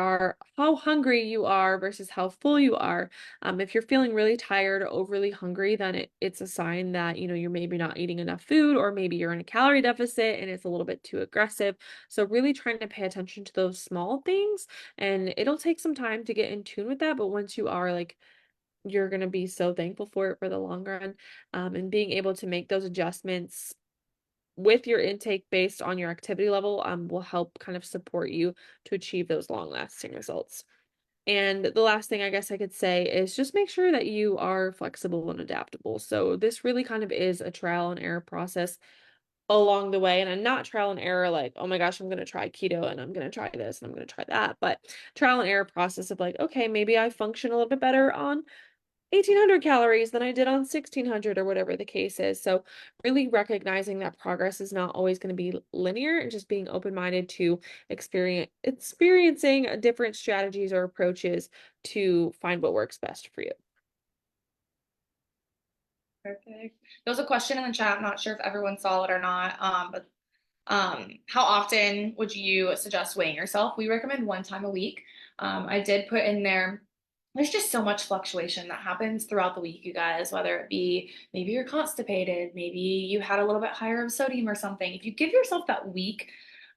you are versus how full you are. If you're feeling really tired or overly hungry, then it's a sign that, you're maybe not eating enough food, or maybe you're in a calorie deficit and it's a little bit too aggressive. So, really trying to pay attention to those small things, and it'll take some time to get in tune with that, but once you are, like, you're gonna be so thankful for it for the long run. And being able to make those adjustments with your intake based on your activity level, will help kind of support you to achieve those long-lasting results. And the last thing I guess I could say is just make sure that you are flexible and adaptable. So this really kind of is a trial and error process along the way, and I'm not trial and error like, oh my gosh, I'm going to try keto and I'm going to try this and I'm going to try that, but trial and error process of like, okay, maybe I function a little bit better on 1800 calories than I did on 1600 or whatever the case is. So really recognizing that progress is not always going to be linear, and just being open-minded to experiencing different strategies or approaches to find what works best for you. Perfect. There was a question in the chat. I'm not sure if everyone saw it or not. But how often would you suggest weighing yourself? We recommend 1 time a week. I did put in there, there's just so much fluctuation that happens throughout the week, you guys, whether it be maybe you're constipated, maybe you had a little bit higher of sodium or something. If you give yourself that week,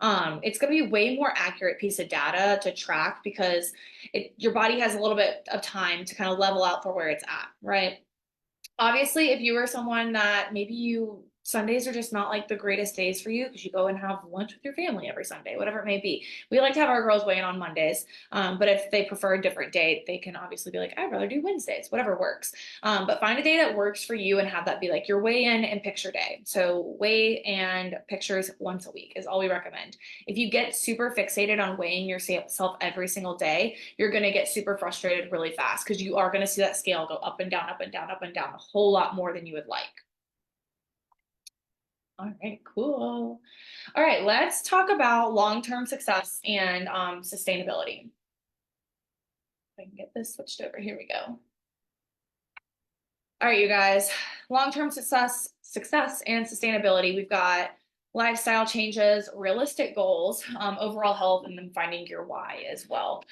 it's going to be a way more accurate piece of data to track, because your body has a little bit of time to kind of level out for where it's at, right? Obviously, if you were someone that maybe Sundays are just not like the greatest days for you because you go and have lunch with your family every Sunday, whatever it may be. We like to have our girls weigh in on Mondays. But if they prefer a different date, they can obviously be like, I'd rather do Wednesdays, whatever works. But find a day that works for you and have that be like your weigh in and picture day. So weigh and pictures once a week is all we recommend. If you get super fixated on weighing yourself every single day, you're going to get super frustrated really fast, because you are going to see that scale go up and down, up and down, up and down a whole lot more than you would like. All right, cool. All right, let's talk about long-term success and sustainability. If I can get this switched over, here we go. All right, you guys, long-term success and sustainability. We've got lifestyle changes, realistic goals, overall health, and then finding your why as well.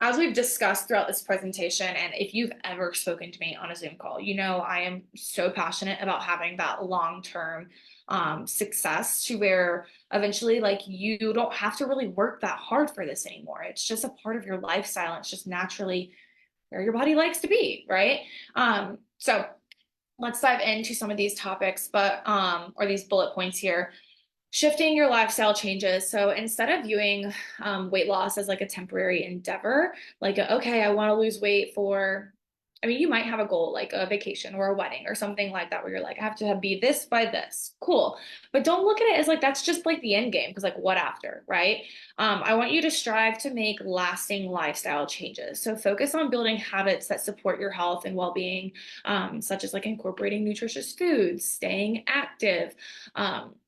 As we've discussed throughout this presentation, and if you've ever spoken to me on a Zoom call, I am so passionate about having that long-term success, to where eventually, like, you don't have to really work that hard for this anymore. It's just a part of your lifestyle. It's just naturally where your body likes to be, right? So let's dive into some of these topics, or these bullet points here. shifting your lifestyle changes. So instead of viewing weight loss as like a temporary endeavor, like, okay, I want to lose weight for, I mean, you might have a goal like a vacation or a wedding or something like that, where you're like, I have to be this by this. Cool. But don't look at it as like that's just like the end game, because like what after, right? I want you to strive to make lasting lifestyle changes. So focus on building habits that support your health and well-being, such as like incorporating nutritious foods, staying active,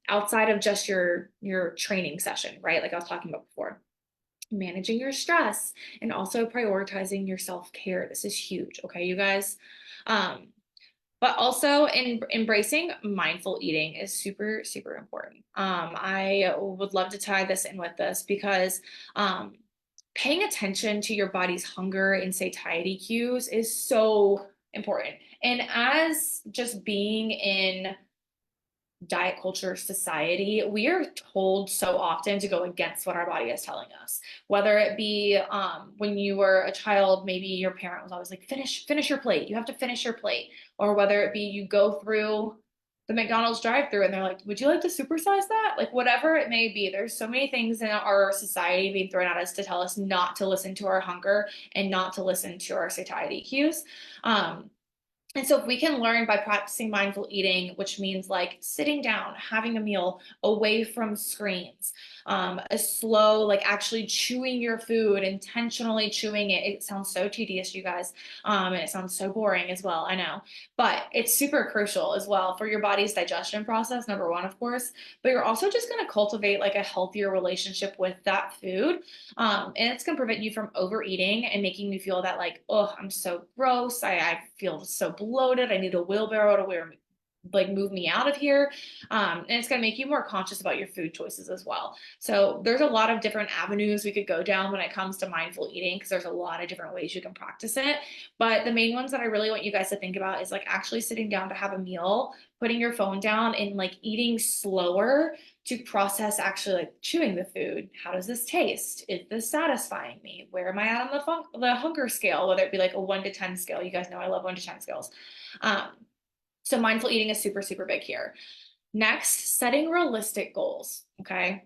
outside of just your training session, right? Like I was talking about before, managing your stress and also prioritizing your self-care. This is huge, okay, you guys? But also embracing mindful eating is super, super important. I would love to tie this in with this because paying attention to your body's hunger and satiety cues is so important. And as just being in diet culture society, we are told so often to go against what our body is telling us. Whether it be when you were a child, maybe your parent was always like, finish your plate. You have to finish your plate. Or whether it be you go through the McDonald's drive-through and they're like, would you like to supersize that? Like whatever it may be, there's so many things in our society being thrown at us to tell us not to listen to our hunger and not to listen to our satiety cues. And so if we can learn by practicing mindful eating, which means like sitting down, having a meal away from screens, a slow, like actually chewing your food, intentionally chewing it. It sounds so tedious, you guys. And it sounds so boring as well, I know. But it's super crucial as well for your body's digestion process, number one, of course. But you're also just going to cultivate like a healthier relationship with that food. And it's going to prevent you from overeating and making you feel that like, oh, I'm so gross. I feel so bloated. I need a wheelbarrow to like move me out of here. And it's going to make you more conscious about your food choices as well. So there's a lot of different avenues we could go down when it comes to mindful eating, because there's a lot of different ways you can practice it. But the main ones that I really want you guys to think about is like actually sitting down to have a meal, putting your phone down and like eating slower to process actually like chewing the food. How does this taste? Is this satisfying me? Where am I at on the hunger scale? Whether it be like a 1 to 10 scale. You guys know I love 1 to 10 scales. Um, so mindful eating is super, super big here. Next, setting realistic goals. Okay.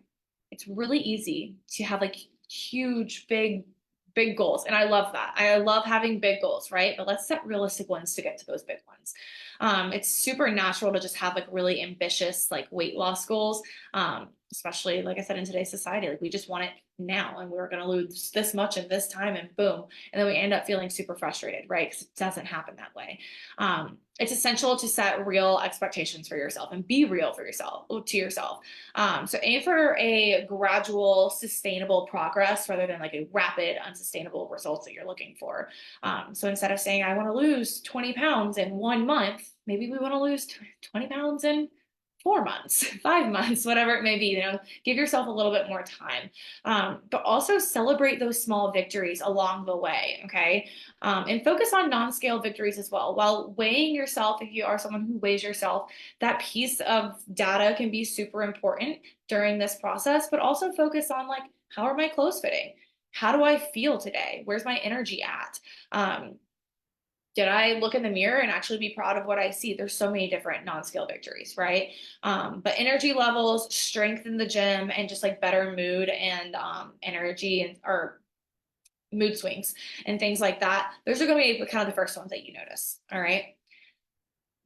It's really easy to have like huge, big goals. And I love that. I love having big goals, right? But let's set realistic ones to get to those big ones. It's super natural to just have like really ambitious, like weight loss goals. Especially like I said, in today's society, like we just want it now and we're going to lose this much in this time and boom. And then we end up feeling super frustrated, right? Because it doesn't happen that way. It's essential to set real expectations for yourself and be real for yourself to yourself. So aim for a gradual, sustainable progress rather than like a rapid, unsustainable results that you're looking for. So instead of saying, I want to lose 20 pounds in 1 month, maybe we want to lose 20 pounds in 4 months, 5 months, whatever it may be, give yourself a little bit more time. But also celebrate those small victories along the way. Okay. And focus on non-scale victories as well. While weighing yourself, if you are someone who weighs yourself, that piece of data can be super important during this process, but also focus on like, how are my clothes fitting? How do I feel today? Where's my energy at? Did I look in the mirror and actually be proud of what I see? There's so many different non-scale victories, right? But energy levels, strength in the gym, and just like better mood and energy and or mood swings and things like that. Those are going to be kind of the first ones that you notice. All right.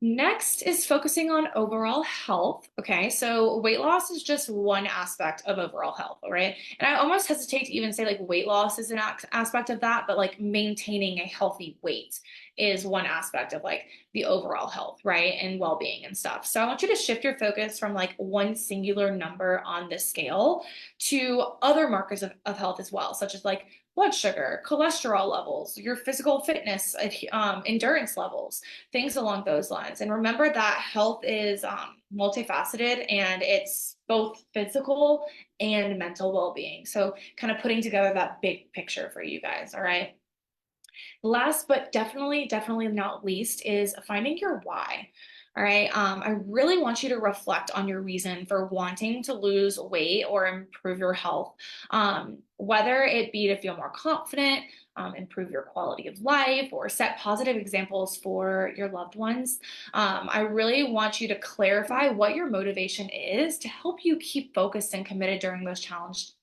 Next is focusing on overall health. Okay, so weight loss is just one aspect of overall health, all right? And I almost hesitate to even say like weight loss is an aspect of that, but like maintaining a healthy weight is one aspect of like the overall health, right? And well-being and stuff. So I want you to shift your focus from like one singular number on the scale to other markers of health as well, such as like blood sugar, cholesterol levels, your physical fitness, endurance levels, things along those lines. And remember that health is multifaceted and it's both physical and mental well-being. So kind of putting together that big picture for you guys. All right. Last, but definitely not least is finding your why. All right. I really want you to reflect on your reason for wanting to lose weight or improve your health. Whether it be to feel more confident, improve your quality of life, or set positive examples for your loved ones. I really want you to clarify what your motivation is to help you keep focused and committed during those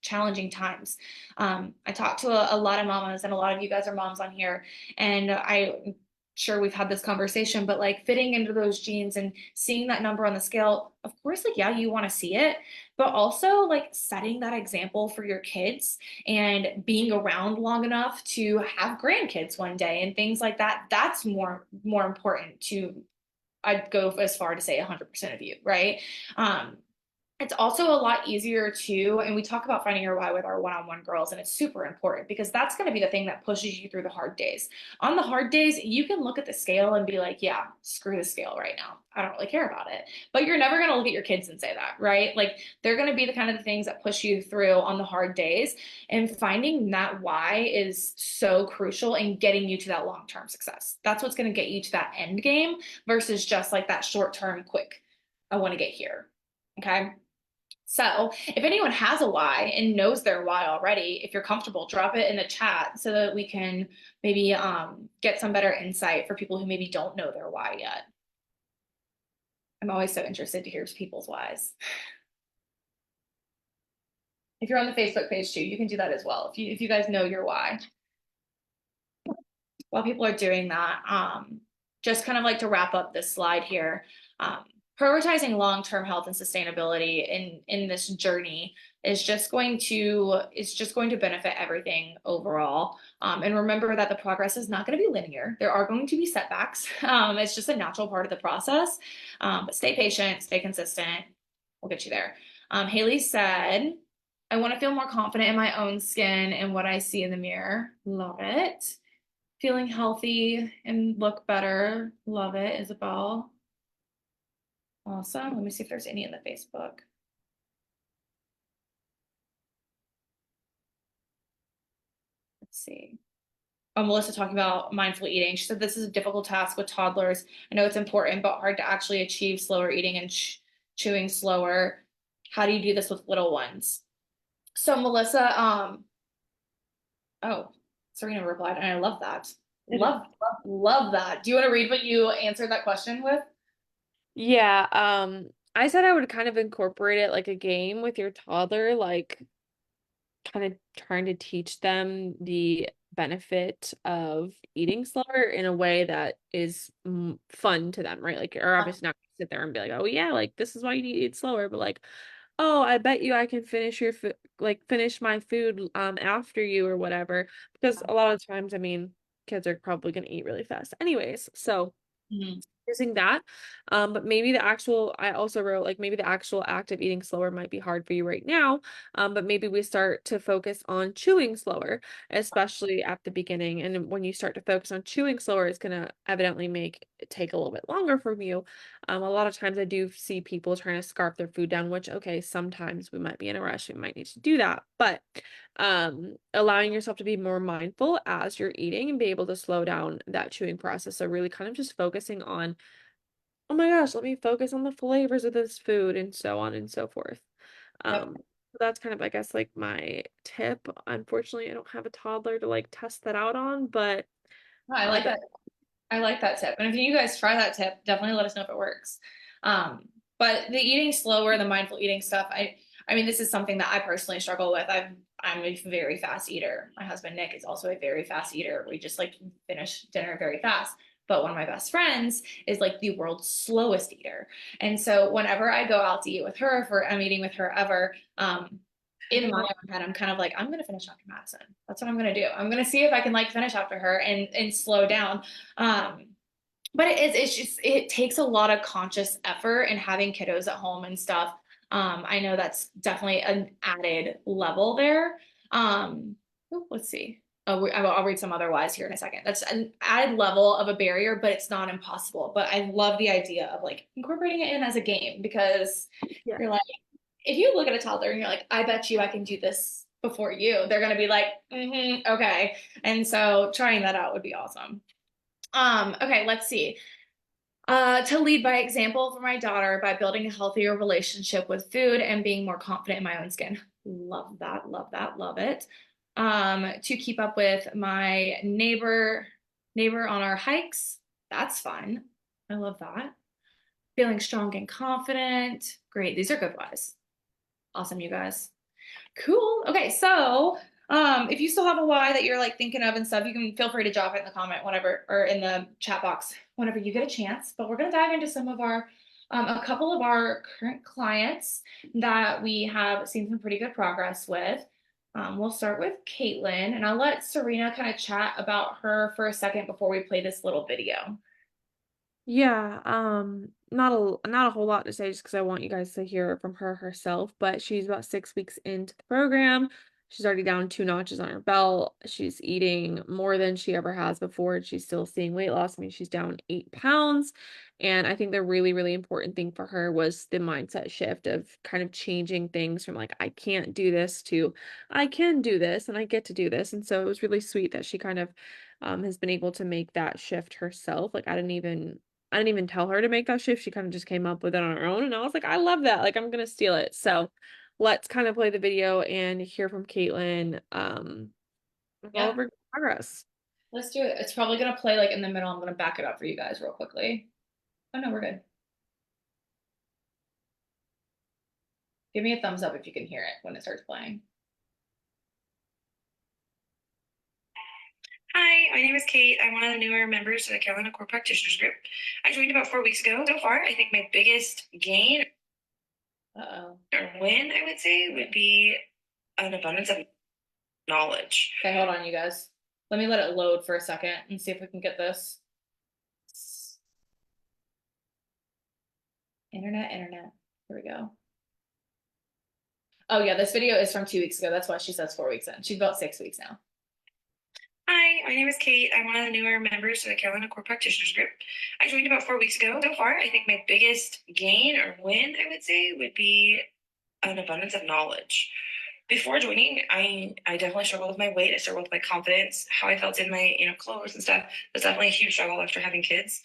challenging times. I talk to a lot of mamas, and a lot of you guys are moms on here, and I sure we've had this conversation, but like fitting into those jeans and seeing that number on the scale, of course, like, yeah, you want to see it, but also like setting that example for your kids and being around long enough to have grandkids one day and things like that. That's more important to, I'd go as far to say 100% of you, right? Um, it's also a lot easier to, and we talk about finding your why with our one-on-one girls, and it's super important because that's going to be the thing that pushes you through the hard days. On the hard days, you can look at the scale and be like, yeah, screw the scale right now. I don't really care about it. But you're never going to look at your kids and say that, right? Like they're going to be the kind of the things that push you through on the hard days. And finding that why is so crucial in getting you to that long-term success. That's what's going to get you to that end game versus just like that short-term quick, I want to get here. Okay. So if anyone has a why and knows their why already, if you're comfortable, drop it in the chat so that we can maybe get some better insight for people who maybe don't know their why yet. I'm always so interested to hear people's whys. If you're on the Facebook page too, you can do that as well. If you guys know your why. While people are doing that, just kind of like to wrap up this slide here. Prioritizing long-term health and sustainability in this journey is just going to benefit everything overall. And remember that the progress is not going to be linear. There are going to be setbacks. It's just a natural part of the process. But stay patient, stay consistent. We'll get you there. Haley said, I want to feel more confident in my own skin and what I see in the mirror. Love it. Feeling healthy and look better. Love it, Isabel. Awesome. Let me see if there's any in the Facebook. Let's see. Oh, Melissa talking about mindful eating. She said this is a difficult task with toddlers. I know it's important, but hard to actually achieve slower eating and chewing slower. How do you do this with little ones? So Melissa, oh, Serena replied, and I love that. Love that. Do you want to read what you answered that question with? Yeah, I said I would kind of incorporate it like a game with your toddler, like kind of trying to teach them the benefit of eating slower in a way that is fun to them, right? Like you're obviously not gonna sit there and be like, oh yeah, like this is why you need to eat slower, but like, oh, I bet you I can finish your food, like finish my food after you or whatever. Because a lot of times, I mean, kids are probably gonna eat really fast anyways. So Mhm. using that. But maybe the actual, I also wrote like maybe the actual act of eating slower might be hard for you right now. But maybe we start to focus on chewing slower, especially at the beginning. And when you start to focus on chewing slower, it's gonna evidently make it take a little bit longer from you. A lot of times I do see people trying to scarf their food down, which okay, sometimes we might be in a rush, we might need to do that. But allowing yourself to be more mindful as you're eating and be able to slow down that chewing process. So really kind of just focusing on, oh my gosh, let me focus on the flavors of this food and so on and so forth. Yep. So that's kind of, I guess, like my tip. Unfortunately, I don't have a toddler to like test that out on, but Oh, I like that that. I like that tip. And if you guys try that tip, definitely let us know if it works. But the eating slower, the mindful eating stuff, I mean, this is something that I personally struggle with. I'm a very fast eater. My husband Nick is also a very fast eater. We just like finish dinner very fast. But one of my best friends is like the world's slowest eater. And so whenever I go out to eat with her, if I'm eating with her ever, in my own head, I'm kind of like, I'm gonna finish after Madison. That's what I'm gonna do. I'm gonna see if I can like finish after her and slow down. Um, but it's just it takes a lot of conscious effort and having kiddos at home and stuff. I know that's definitely an added level there. Let's see. Oh, I'll read some otherwise here in a second. That's an added level of a barrier, but it's not impossible. But I love the idea of like incorporating it in as a game because yeah. you're like, if you look at a toddler and you're like, I bet you I can do this before you, they're gonna be like, okay. And so trying that out would be awesome. Okay, let's see. To lead by example for my daughter by building a healthier relationship with food and being more confident in my own skin. Love that, love that, love it. To keep up with my neighbor on our hikes. That's fun. I love that. Feeling strong and confident. Great. These are good ones. Awesome, you guys. Cool. Okay, so if you still have a why that you're like thinking of and stuff, you can feel free to drop it in the comment whenever or in the chat box whenever you get a chance. But we're gonna dive into some of our a couple of our current clients that we have seen some pretty good progress with. We'll start with Caitlin, and I'll let Serena kind of chat about her for a second before we play this little video. Yeah, not a whole lot to say just because I want you guys to hear it from her herself, but she's about 6 weeks into the program. She's already down 2 notches on her belt. She's eating more than she ever has before, and she's still seeing weight loss. I mean, she's down 8 pounds. And I think the really, really important thing for her was the mindset shift of kind of changing things from like, I can't do this to I can do this and I get to do this. And so it was really sweet that she kind of has been able to make that shift herself. Like I didn't even tell her to make that shift. She kind of just came up with it on her own. And I was like, I love that. Like, I'm gonna steal it. So let's kind of play the video and hear from Caitlin all Yeah, over progress. let's do it. It's probably gonna play like in the middle. I'm gonna back it up for you guys real quickly. Oh no, we're good. Give me a thumbs up if you can hear it when it starts playing. Hi, my name is Kate. I'm one of the newer members of the Carolina Core Practitioners Group. I joined about 4 weeks ago. So far, I think my biggest gain Uh-oh. or win, I would say, would be an abundance of knowledge. Okay, hold on, you guys. Let me let it load for a second and see if we can get this. Internet. Here we go. Oh yeah, this video is from 2 weeks ago. That's why she says 4 weeks in. She's about 6 weeks now. Hi, my name is Kate. I'm one of the newer members of the Carolina Core Practitioners Group. I joined about 4 weeks ago. So far, I think my biggest gain or win, I would say, would be an abundance of knowledge. Before joining, I definitely struggled with my weight. I struggled with my confidence, how I felt in my clothes and stuff. That's definitely a huge struggle after having kids.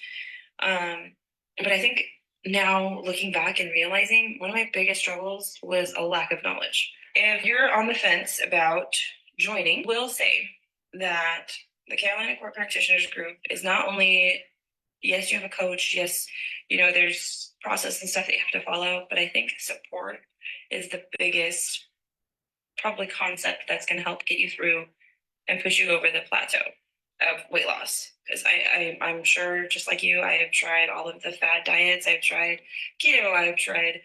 But I think now looking back and realizing one of my biggest struggles was a lack of knowledge. If you're on the fence about joining, will say that the Carolina Core Practitioners Group is not only, yes, you have a coach, yes, there's process and stuff that you have to follow, but I think support is the biggest probably concept that's going to help get you through and push you over the plateau of weight loss. Because I'm sure, just like you, I have tried all of the fad diets. I've tried keto. I've tried,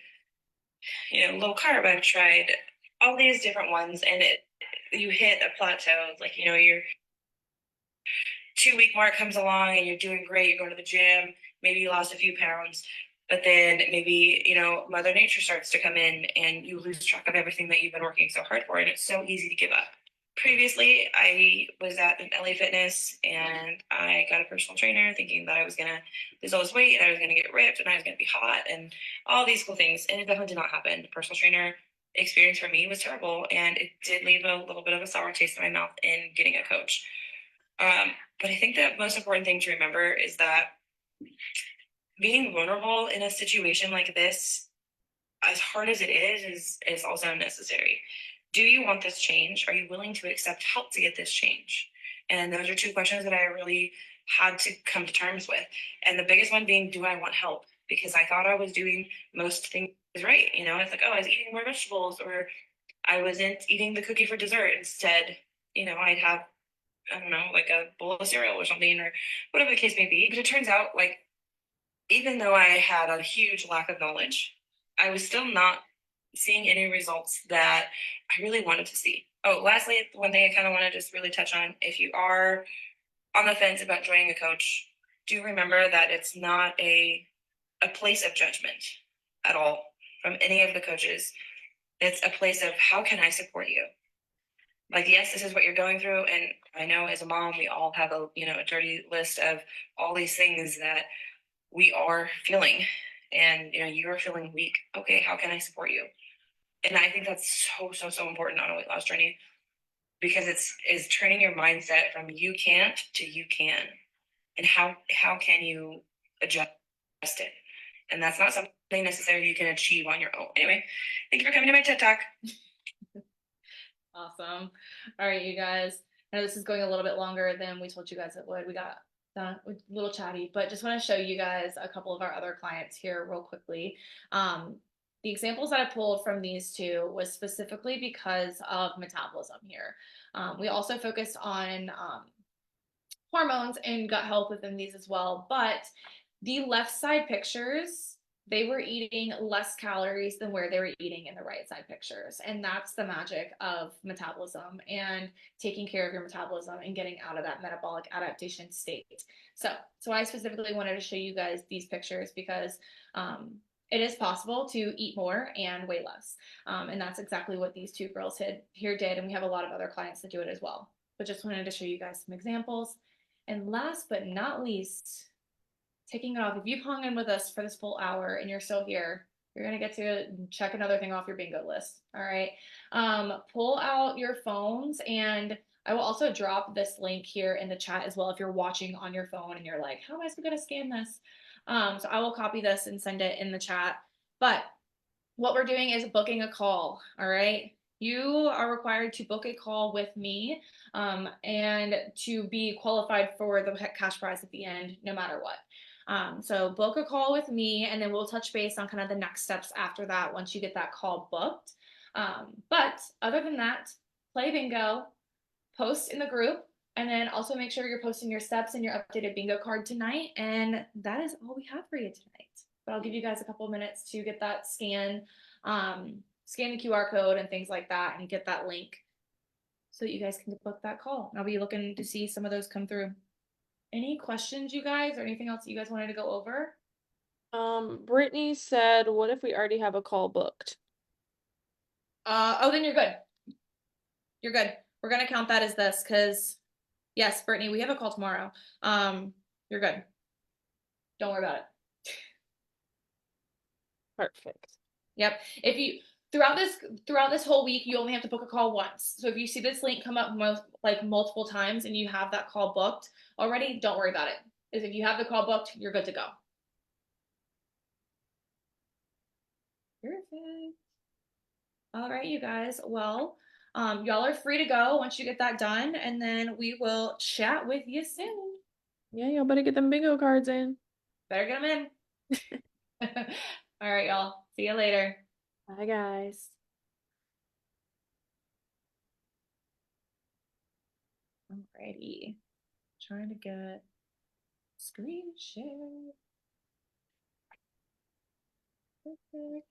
low carb. I've tried all these different ones, and you hit a plateau. Like your 2 week mark comes along, and you're doing great. You're going to the gym. Maybe you lost a few pounds, but then maybe Mother Nature starts to come in, and you lose track of everything that you've been working so hard for, and it's so easy to give up. Previously, I was at an LA Fitness and I got a personal trainer thinking that I was going to lose all this weight and I was going to get ripped and I was going to be hot and all these cool things. And it definitely did not happen. The personal trainer experience for me was terrible, and it did leave a little bit of a sour taste in my mouth in getting a coach. But I think the most important thing to remember is that being vulnerable in a situation like this, as hard as it is also necessary. Do you want this change? Are you willing to accept help to get this change? And those are two questions that I really had to come to terms with. And the biggest one being, do I want help? Because I thought I was doing most things right. It's like, oh, I was eating more vegetables, or I wasn't eating the cookie for dessert. Instead, I'd have, I don't know, like a bowl of cereal or something, or whatever the case may be. But it turns out, like, even though I had a huge lack of knowledge, I was still not seeing any results that I really wanted to see. Oh, lastly, one thing I kind of want to just really touch on, if you are on the fence about joining a coach, do remember that it's not a place of judgment at all from any of the coaches. It's a place of, how can I support you? Like, yes, this is what you're going through. And I know as a mom, we all have a dirty list of all these things that we are feeling. And you are feeling weak. Okay, how can I support you? And I think that's so important on a weight loss journey, because it's turning your mindset from you can't to you can. And how can you adjust? it. And that's not something necessarily you can achieve on your own. Anyway, thank you for coming to my TED Talk. Awesome. All right, you guys. I know this is going a little bit longer than we told you guys it would. We got a little chatty, but just want to show you guys a couple of our other clients here real quickly. The examples that I pulled from these two was specifically because of metabolism here. We also focused on hormones and gut health within these as well, but the left side pictures, they were eating less calories than where they were eating in the right side pictures. And that's the magic of metabolism and taking care of your metabolism and getting out of that metabolic adaptation state. So I specifically wanted to show you guys these pictures because it is possible to eat more and weigh less. And that's exactly what these two girls here did. And we have a lot of other clients that do it as well. But just wanted to show you guys some examples. And last but not least, taking it off. If you've hung in with us for this full hour and you're still here, you're going to get to check another thing off your bingo list. All right. Pull out your phones, and I will also drop this link here in the chat as well if you're watching on your phone and you're like, how am I going to scan this? So I will copy this and send it in the chat. But what we're doing is booking a call. All right. You are required to book a call with me and to be qualified for the cash prize at the end, no matter what. So book a call with me, and then we'll touch base on kind of the next steps after that once you get that call booked. But other than that, play bingo, post in the group, and then also make sure you're posting your steps and your updated bingo card tonight. And that is all we have for you tonight. But I'll give you guys a couple of minutes to get that scan the QR code and things like that and get that link so that you guys can book that call. And I'll be looking to see some of those come through. Any questions, you guys, or anything else that you guys wanted to go over? Brittany said, what if we already have a call booked? Oh, then you're good. You're good. We're gonna count that as this because yes, Brittany, we have a call tomorrow. You're good. Don't worry about it. Perfect. Yep. If you throughout this whole week, you only have to book a call once. So if you see this link come up multiple times and you have that call booked already, don't worry about it. If you have the call booked, you're good to go. Perfect. All right, you guys. Well, y'all are free to go once you get that done, and then we will chat with you soon. Yeah, y'all better get them bingo cards in. Better get them in. All right, y'all. See you later. Bye, guys. Alrighty. Trying to get screen share. Perfect.